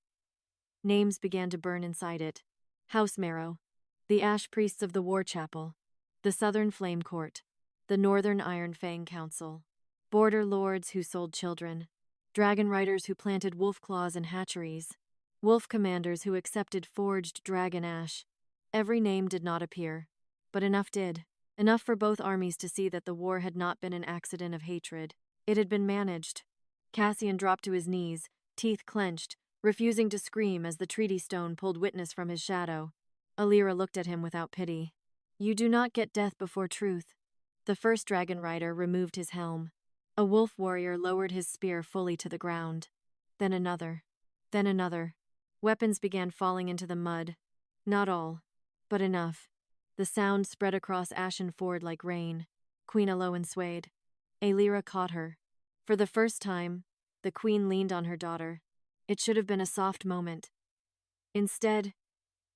Names began to burn inside it. House Marrow, the Ash Priests of the War Chapel, the Southern Flame Court, the Northern Iron Fang Council, border lords who sold children, dragon riders who planted wolf claws in hatcheries, wolf commanders who accepted forged dragon ash. Every name did not appear, but enough did. Enough for both armies to see that the war had not been an accident of hatred. It had been managed. Cassian dropped to his knees, teeth clenched, refusing to scream as the treaty stone pulled witness from his shadow. Aelira looked at him without pity. You do not get death before truth. The first dragon rider removed his helm. A wolf warrior lowered his spear fully to the ground. Then another. Then another. Weapons began falling into the mud. Not all, but enough. The sound spread across Ashen Ford like rain. Queen Elowen swayed. Aelira caught her. For the first time, the queen leaned on her daughter. It should have been a soft moment. Instead,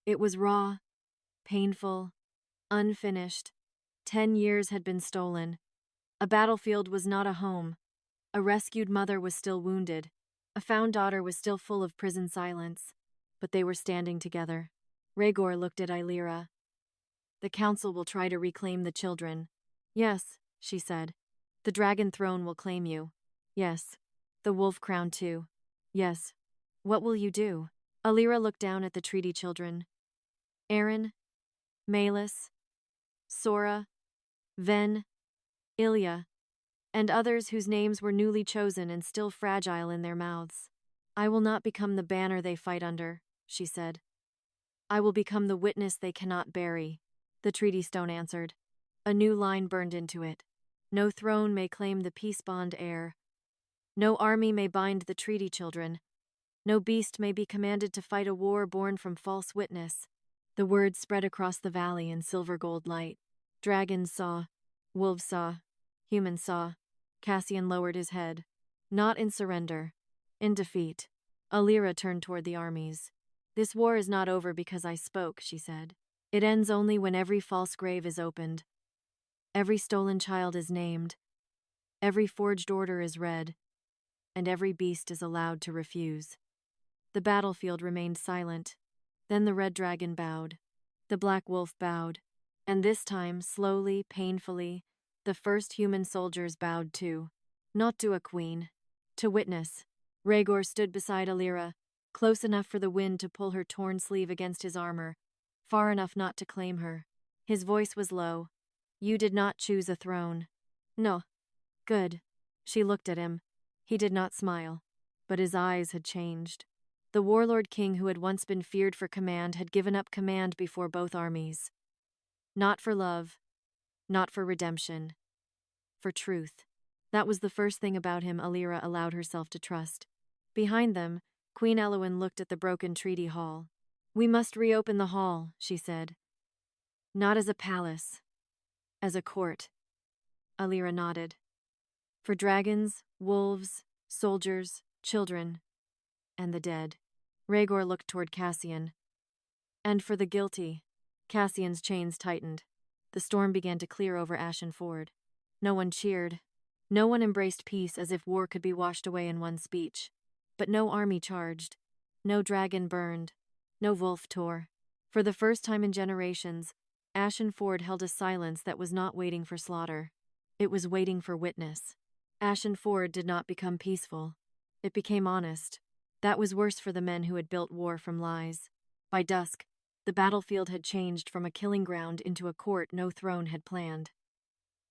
it was raw, painful, unfinished. 10 years had been stolen. A battlefield was not a home. A rescued mother was still wounded. A found daughter was still full of prison silence. But they were standing together. Rhaegor looked at Aelira. The council will try to reclaim the children. Yes, she said. The dragon throne will claim you. Yes. The wolf crown too. Yes. What will you do? Aelira looked down at the treaty children. Aaron, Malus, Sora, Ven, Ilya, and others whose names were newly chosen and still fragile in their mouths. I will not become the banner they fight under, she said. I will become the witness they cannot bury, the treaty stone answered. A new line burned into it. No throne may claim the peace bond heir. No army may bind the treaty children. No beast may be commanded to fight a war born from false witness. The words spread across the valley in silver gold light. Dragons saw. Wolves saw. Humans saw. Cassian lowered his head. Not in surrender. In defeat. Aelira turned toward the armies. This war is not over because I spoke, she said. It ends only when every false grave is opened. Every stolen child is named. Every forged order is read. And every beast is allowed to refuse. The battlefield remained silent. Then the red dragon bowed. The black wolf bowed. And this time, slowly, painfully, the first human soldiers bowed too. Not to a queen. To witness. Rhaegor stood beside Aelira, close enough for the wind to pull her torn sleeve against his armor, far enough not to claim her. His voice was low. You did not choose a throne. No. Good. She looked at him. He did not smile, but his eyes had changed. The Warlord King who had once been feared for command had given up command before both armies. Not for love, not for redemption, for truth. That was the first thing about him Aelira allowed herself to trust. Behind them, Queen Eowyn looked at the broken treaty hall. We must reopen the hall, she said. Not as a palace, as a court. Aelira nodded. For dragons, wolves, soldiers, children, and the dead. Rhaegor looked toward Cassian. And for the guilty. Cassian's chains tightened. The storm began to clear over Ashen Ford. No one cheered. No one embraced peace as if war could be washed away in one speech. But no army charged. No dragon burned. No wolf tore. For the first time in generations, Ashen Ford held a silence that was not waiting for slaughter. It was waiting for witness. Ashen Ford did not become peaceful. It became honest. That was worse for the men who had built war from lies. By dusk, the battlefield had changed from a killing ground into a court no throne had planned.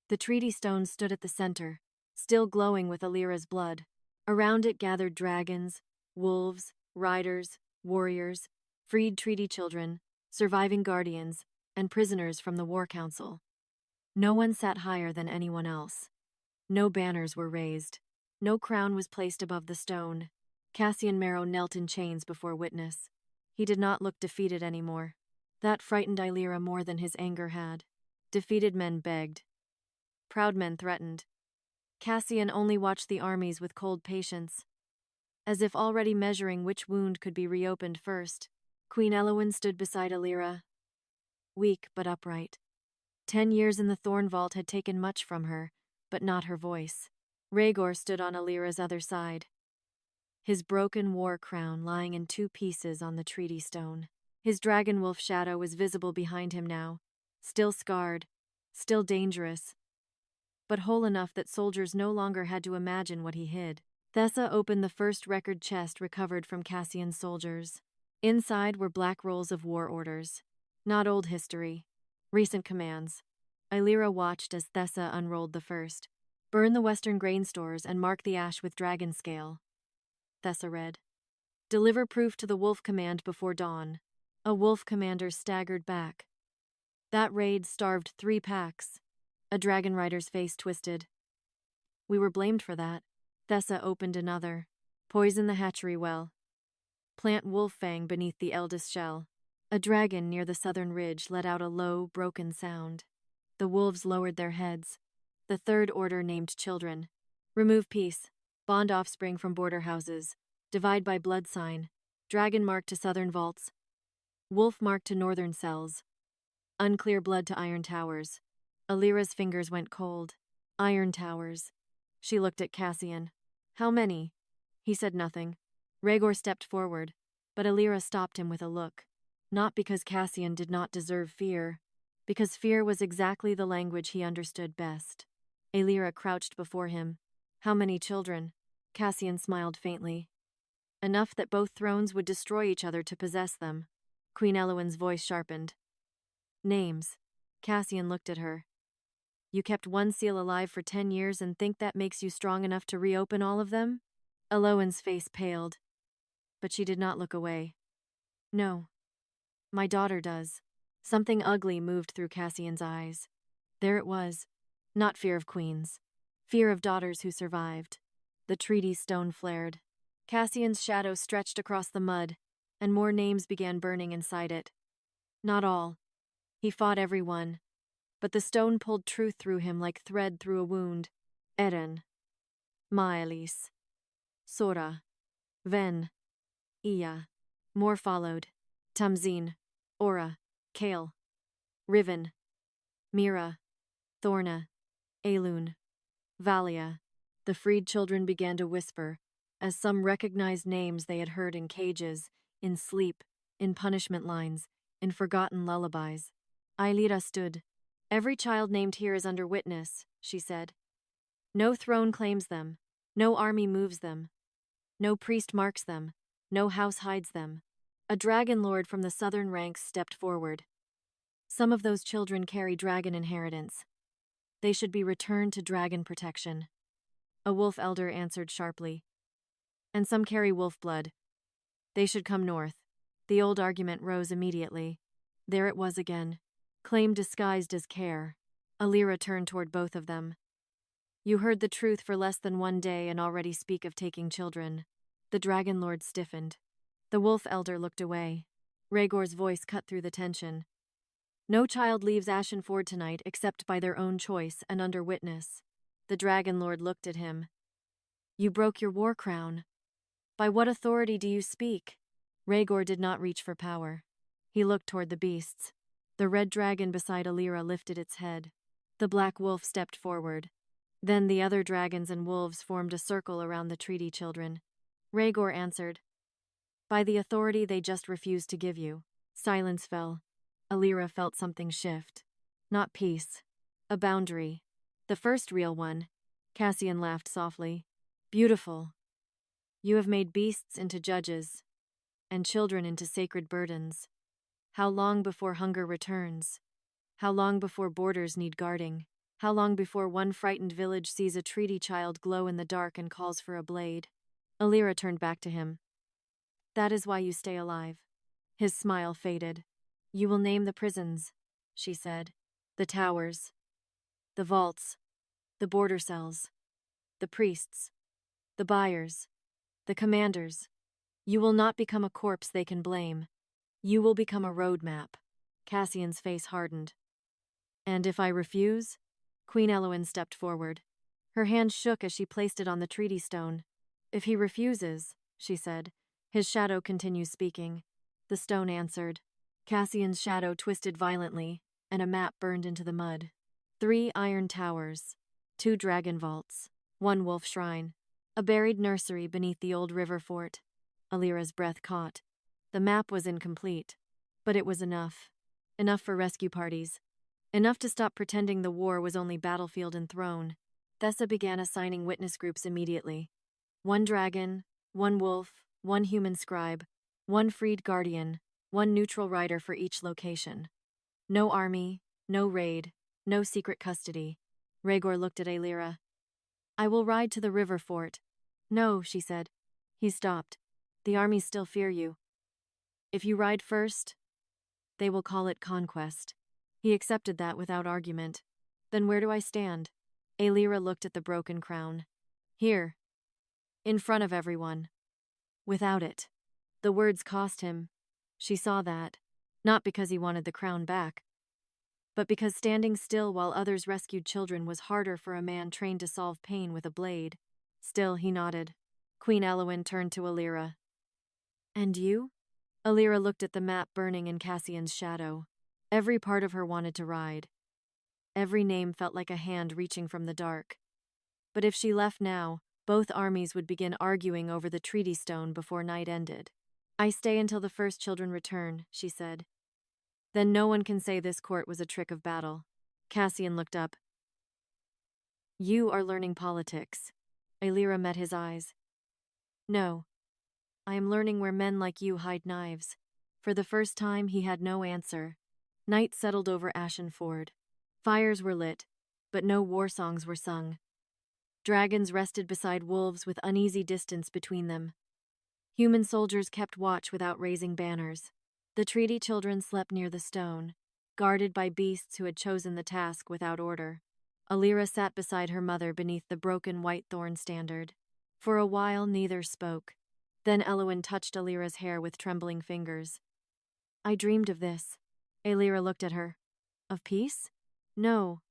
The treaty stone stood at the center, still glowing with Aelira's blood. Around it gathered dragons, wolves, riders, warriors, freed treaty children, surviving guardians, and prisoners from the war council. No one sat higher than anyone else. No banners were raised. No crown was placed above the stone. Cassian Marrow knelt in chains before witness. He did not look defeated anymore. That frightened Aelira more than his anger had. Defeated men begged. Proud men threatened. Cassian only watched the armies with cold patience, as if already measuring which wound could be reopened first. Queen Eowyn stood beside Aelira, weak but upright. 10 years in the Thorn Vault had taken much from her, but not her voice. Rhaegor stood on Aelira's other side, his broken war crown lying in 2 pieces on the treaty stone. His dragon wolf shadow was visible behind him now, still scarred, still dangerous, but whole enough that soldiers no longer had to imagine what he hid. Thessa opened the first record chest recovered from Cassian's soldiers. Inside were black rolls of war orders. Not old history. Recent commands. Aelira watched as Thessa unrolled the first. Burn the western grain stores and mark the ash with dragon scale. Thessa read. Deliver proof to the wolf command before dawn. A wolf commander staggered back. That raid starved 3 packs. A dragon rider's face twisted. We were blamed for that. Thessa opened another. Poison the hatchery well. Plant wolf fang beneath the eldest shell. A dragon near the southern ridge let out a low, broken sound. The wolves lowered their heads. The third order named children. Remove piece. Bond offspring from border houses. Divide by blood sign. Dragon mark to southern vaults. Wolf mark to northern cells. Unclear blood to iron towers. Aelira's fingers went cold. Iron towers. She looked at Cassian. How many? He said nothing. Rhaegor stepped forward, but Aelira stopped him with a look. Not because Cassian did not deserve fear, because fear was exactly the language he understood best. Aelira crouched before him. How many children? Cassian smiled faintly. Enough that both thrones would destroy each other to possess them. Queen Elowen's voice sharpened. Names. Cassian looked at her. You kept one seal alive for 10 years and think that makes you strong enough to reopen all of them? Elowen's face paled, but she did not look away. No. My daughter does. Something ugly moved through Cassian's eyes. There it was. Not fear of queens. Fear of daughters who survived. The treaty stone flared. Cassian's shadow stretched across the mud, and more names began burning inside it. Not all. He fought everyone. But the stone pulled truth through him like thread through a wound. Eren. Maelis. Sora. Ven. Iya. More followed. Tamzin. Ora. Kale. Riven. Mira. Thorna. Elun. Valia. The freed children began to whisper, as some recognized names they had heard in cages, in sleep, in punishment lines, in forgotten lullabies. Aelira stood. Every child named here is under witness, she said. No throne claims them. No army moves them. No priest marks them. No house hides them. A dragon lord from the southern ranks stepped forward. Some of those children carry dragon inheritance. They should be returned to dragon protection. A wolf elder answered sharply. And some carry wolf blood. They should come north. The old argument rose immediately. There it was again. Claim disguised as care. Aelira turned toward both of them. You heard the truth for less than 1 day and already speak of taking children. The dragon lord stiffened. The wolf elder looked away. Rhaegor's voice cut through the tension. No child leaves Ashenford tonight except by their own choice and under witness. The dragon lord looked at him. You broke your war crown. By what authority do you speak? Rhaegor did not reach for power. He looked toward the beasts. The red dragon beside Aelira lifted its head. The black wolf stepped forward. Then the other dragons and wolves formed a circle around the treaty children. Rhaegor answered. By the authority they just refused to give you. Silence fell. Aelira felt something shift. Not peace. A boundary. The first real one. Cassian laughed softly. Beautiful. You have made beasts into judges, and children into sacred burdens. How long before hunger returns? How long before borders need guarding? How long before one frightened village sees a treaty child glow in the dark and calls for a blade? Aelira turned back to him. That is why you stay alive. His smile faded. You will name the prisons, she said. The towers. The vaults. The border cells. The priests. The buyers. The commanders. You will not become a corpse they can blame. You will become a roadmap. Cassian's face hardened. And if I refuse? Queen Elowen stepped forward. Her hand shook as she placed it on the treaty stone. If he refuses, she said, his shadow continues speaking. The stone answered. Cassian's shadow twisted violently, and a map burned into the mud. 3 iron towers, 2 dragon vaults, 1 wolf shrine, a buried nursery beneath the old river fort. Aelira's breath caught. The map was incomplete, but it was enough. Enough for rescue parties. Enough to stop pretending the war was only battlefield and throne. Thessa began assigning witness groups immediately. 1 dragon, 1 wolf, 1 human scribe, 1 freed guardian, 1 neutral rider for each location. No army, no raid, no secret custody. Rhaegor looked at Aelira. I will ride to the river fort. No, she said. He stopped. The armies still fear you. If you ride first, they will call it conquest. He accepted that without argument. Then where do I stand? Aelira looked at the broken crown. Here. In front of everyone. Without it. The words cost him. She saw that. Not because he wanted the crown back, but because standing still while others rescued children was harder for a man trained to solve pain with a blade. Still, he nodded. Queen Elwyn turned to Aelira. And you? Aelira looked at the map burning in Cassian's shadow. Every part of her wanted to ride. Every name felt like a hand reaching from the dark. But if she left now, both armies would begin arguing over the treaty stone before night ended. I stay until the first children return, she said. Then no one can say this court was a trick of battle. Cassian looked up. You are learning politics. Aelira met his eyes. No. I am learning where men like you hide knives. For the first time, he had no answer. Night settled over Ashen Ford. Fires were lit, but no war songs were sung. Dragons rested beside wolves with uneasy distance between them. Human soldiers kept watch without raising banners. The treaty children slept near the stone, guarded by beasts who had chosen the task without order. Aelira sat beside her mother beneath the broken white thorn standard. For a while neither spoke. Then Elwyn touched Aelira's hair with trembling fingers. I dreamed of this. Aelira looked at her. Of peace? No.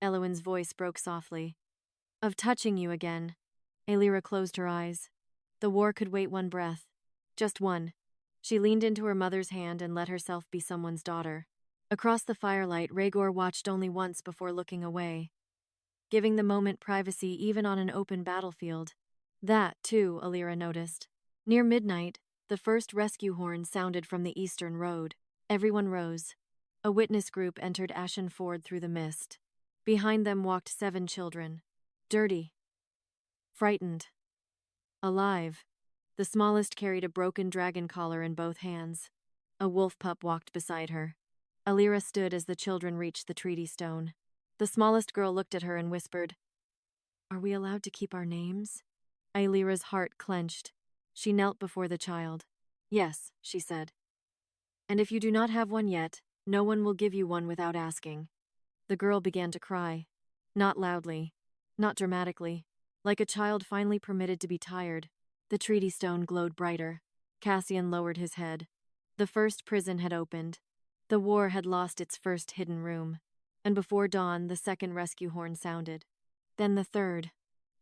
Elwyn's voice broke softly. Of touching you again. Aelira closed her eyes. The war could wait one breath. Just one. She leaned into her mother's hand and let herself be someone's daughter. Across the firelight, Rhaegor watched only once before looking away, giving the moment privacy even on an open battlefield. That, too, Aelira noticed. Near midnight, the first rescue horn sounded from the eastern road. Everyone rose. A witness group entered Ashen Ford through the mist. Behind them walked 7 children. Dirty. Frightened. Alive. The smallest carried a broken dragon collar in both hands. A wolf pup walked beside her. Aelira stood as the children reached the treaty stone. The smallest girl looked at her and whispered, Are we allowed to keep our names? Aelira's heart clenched. She knelt before the child. Yes, she said. And if you do not have one yet, no one will give you one without asking. The girl began to cry. Not loudly. Not dramatically. Like a child finally permitted to be tired. The treaty stone glowed brighter. Cassian lowered his head. The first prison had opened. The war had lost its first hidden room. And before dawn, the second rescue horn sounded. Then the third.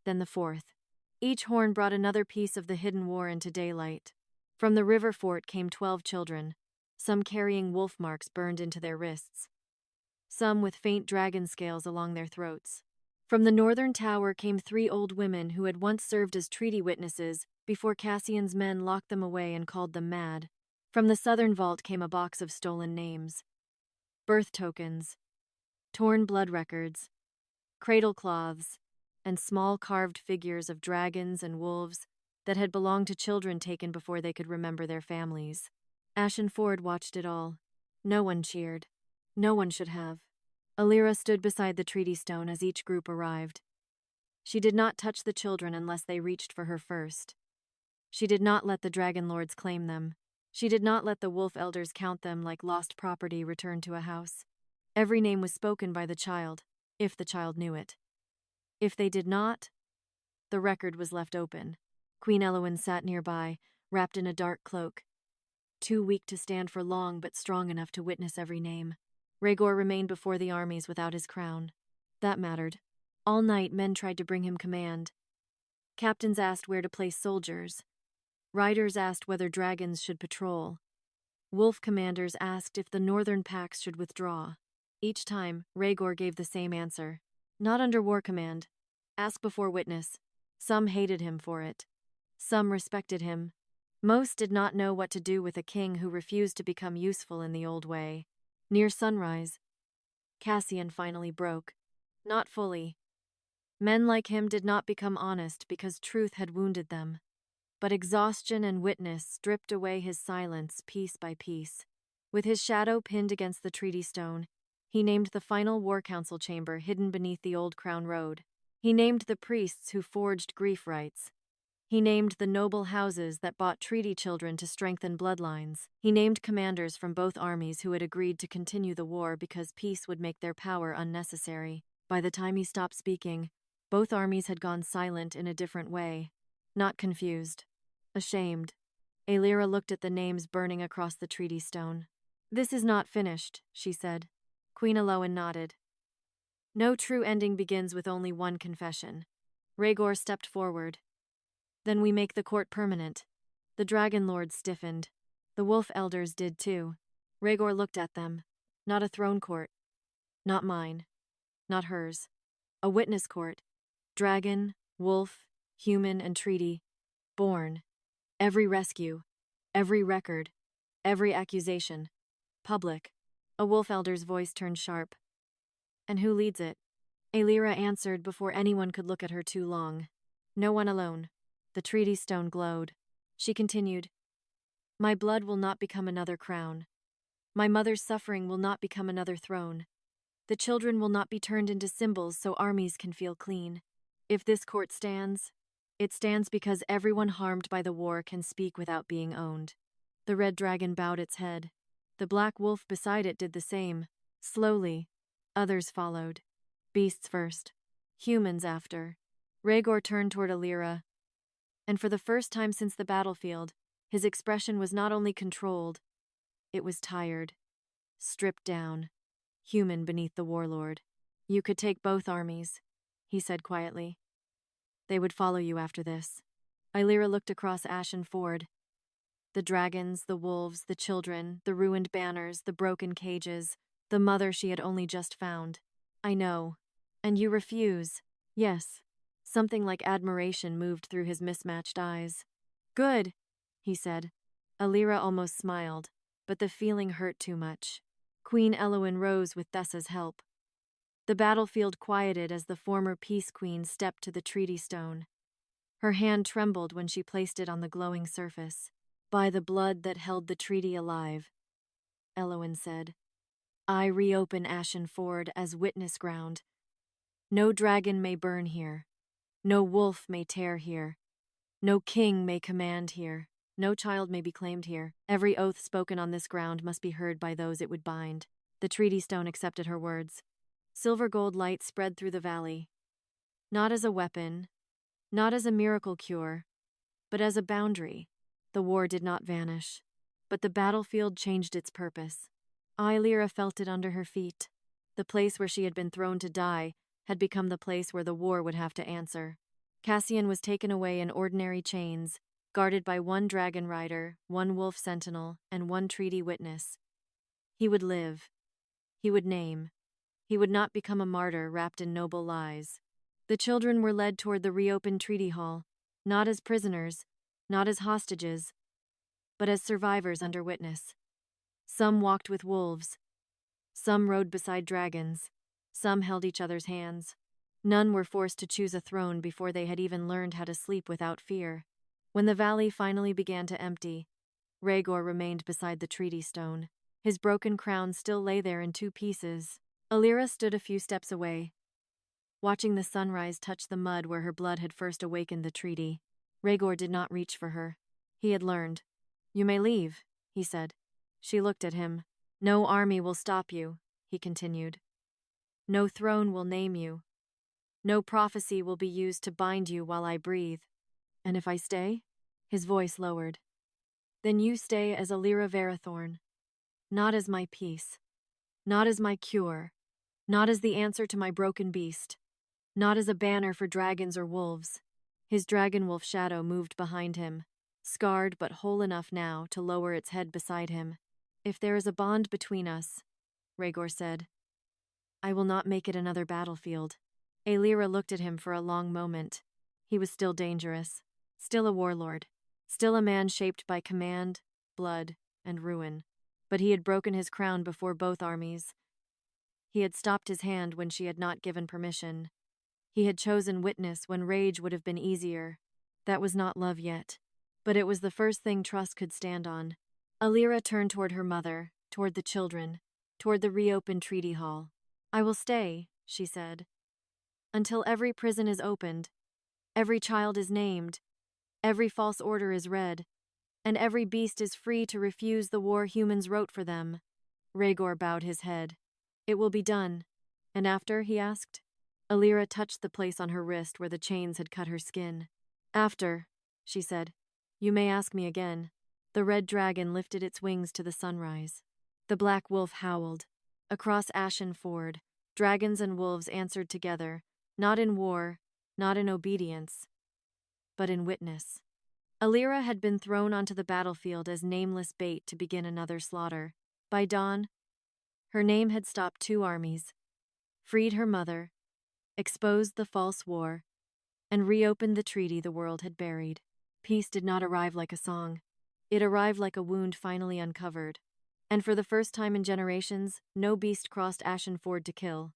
Then the fourth. Each horn brought another piece of the hidden war into daylight. From the river fort came 12 children, some carrying wolf marks burned into their wrists, some with faint dragon scales along their throats. From the northern tower came 3 old women who had once served as treaty witnesses before Cassian's men locked them away and called them mad. From the southern vault came a box of stolen names, birth tokens, torn blood records, cradle cloths, and small carved figures of dragons and wolves that had belonged to children taken before they could remember their families. Ashen Ford watched it all. No one cheered. No one should have. Aelira stood beside the treaty stone as each group arrived. She did not touch the children unless they reached for her first. She did not let the dragon lords claim them. She did not let the wolf elders count them like lost property returned to a house. Every name was spoken by the child, if the child knew it. If they did not, the record was left open. Queen Elwyn sat nearby, wrapped in a dark cloak. Too weak to stand for long, but strong enough to witness every name. Rhaegor remained before the armies without his crown. That mattered. All night, men tried to bring him command. Captains asked where to place soldiers. Riders asked whether dragons should patrol. Wolf commanders asked if the northern packs should withdraw. Each time, Rhaegor gave the same answer. Not under war command. Ask before witness. Some hated him for it. Some respected him. Most did not know what to do with a king who refused to become useful in the old way. Near sunrise, Cassian finally broke. Not fully. Men like him did not become honest because truth had wounded them. But exhaustion and witness stripped away his silence piece by piece. With his shadow pinned against the treaty stone, he named the final war council chamber hidden beneath the old crown road. He named the priests who forged grief rites. He named the noble houses that bought treaty children to strengthen bloodlines. He named commanders from both armies who had agreed to continue the war because peace would make their power unnecessary. By the time he stopped speaking, both armies had gone silent in a different way. Not confused. Ashamed. Aelira looked at the names burning across the treaty stone. This is not finished, she said. Queen Elwyn nodded. No true ending begins with only one confession. Rhaegor stepped forward. Then we make the court permanent. The dragon lords stiffened. The wolf elders did too. Rhaegor looked at them. Not a throne court. Not mine. Not hers. A witness court. Dragon, wolf, human, and treaty. Born. Every rescue. Every record. Every accusation. Public. A wolf elder's voice turned sharp. And who leads it? Aelira answered before anyone could look at her too long. No one alone. The treaty stone glowed. She continued, My blood will not become another crown. My mother's suffering will not become another throne. The children will not be turned into symbols so armies can feel clean. If this court stands, it stands because everyone harmed by the war can speak without being owned. The red dragon bowed its head. The black wolf beside it did the same. Slowly, others followed. Beasts first. Humans after. Rhaegor turned toward Aelira, and for the first time since the battlefield, his expression was not only controlled, it was tired. Stripped down. Human beneath the warlord. You could take both armies, he said quietly. They would follow you after this. Aelira looked across Ashen Ford. The dragons, the wolves, the children, the ruined banners, the broken cages, the mother she had only just found. I know. And you refuse. Yes. Something like admiration moved through his mismatched eyes. Good, he said. Aelira almost smiled, but the feeling hurt too much. Queen Elowyn rose with Thessa's help. The battlefield quieted as the former Peace Queen stepped to the treaty stone. Her hand trembled when she placed it on the glowing surface. By the blood that held the treaty alive, Elowyn said, I reopen Ashen Ford as witness ground. No dragon may burn here. No wolf may tear here. No king may command here. No child may be claimed here. Every oath spoken on this ground must be heard by those it would bind. The treaty stone accepted her words. Silver gold light spread through the valley. Not as a weapon, not as a miracle cure, but as a boundary. The war did not vanish, but the battlefield changed its purpose. Aelira felt it under her feet. The place where she had been thrown to die had become the place where the war would have to answer. Cassian was taken away in ordinary chains, guarded by one dragon rider, one wolf sentinel, and one treaty witness. He would live. He would name. He would not become a martyr wrapped in noble lies. The children were led toward the reopened treaty hall, not as prisoners, not as hostages, but as survivors under witness. Some walked with wolves. Some rode beside dragons. Some held each other's hands. None were forced to choose a throne before they had even learned how to sleep without fear. When the valley finally began to empty, Rhaegor remained beside the treaty stone. His broken crown still lay there in two pieces. Aelira stood a few steps away, watching the sunrise touch the mud where her blood had first awakened the treaty. Rhaegor did not reach for her. He had learned. You may leave, he said. She looked at him. No army will stop you, he continued. No throne will name you. No prophecy will be used to bind you while I breathe. And if I stay? His voice lowered. Then you stay as Aelira Veyrathorne. Not as my peace. Not as my cure. Not as the answer to my broken beast. Not as a banner for dragons or wolves. His dragon wolf shadow moved behind him, scarred but whole enough now to lower its head beside him. If there is a bond between us, Rhaegor said, I will not make it another battlefield. Aelira looked at him for a long moment. He was still dangerous, still a warlord, still a man shaped by command, blood, and ruin. But he had broken his crown before both armies. He had stopped his hand when she had not given permission. He had chosen witness when rage would have been easier. That was not love yet, but it was the first thing trust could stand on. Aelira turned toward her mother, toward the children, toward the reopened treaty hall. I will stay, she said, until every prison is opened, every child is named, every false order is read, and every beast is free to refuse the war humans wrote for them. Rhaegor bowed his head. It will be done. And after, he asked. Aelira touched the place on her wrist where the chains had cut her skin. After, she said, you may ask me again. The red dragon lifted its wings to the sunrise. The black wolf howled. Across Ashen Ford, dragons and wolves answered together, not in war, not in obedience, but in witness. Aelira had been thrown onto the battlefield as nameless bait to begin another slaughter. By dawn, her name had stopped 2 armies, freed her mother, exposed the false war, and reopened the treaty the world had buried. Peace did not arrive like a song. It arrived like a wound finally uncovered. And for the first time in generations, no beast crossed Ashen Ford to kill.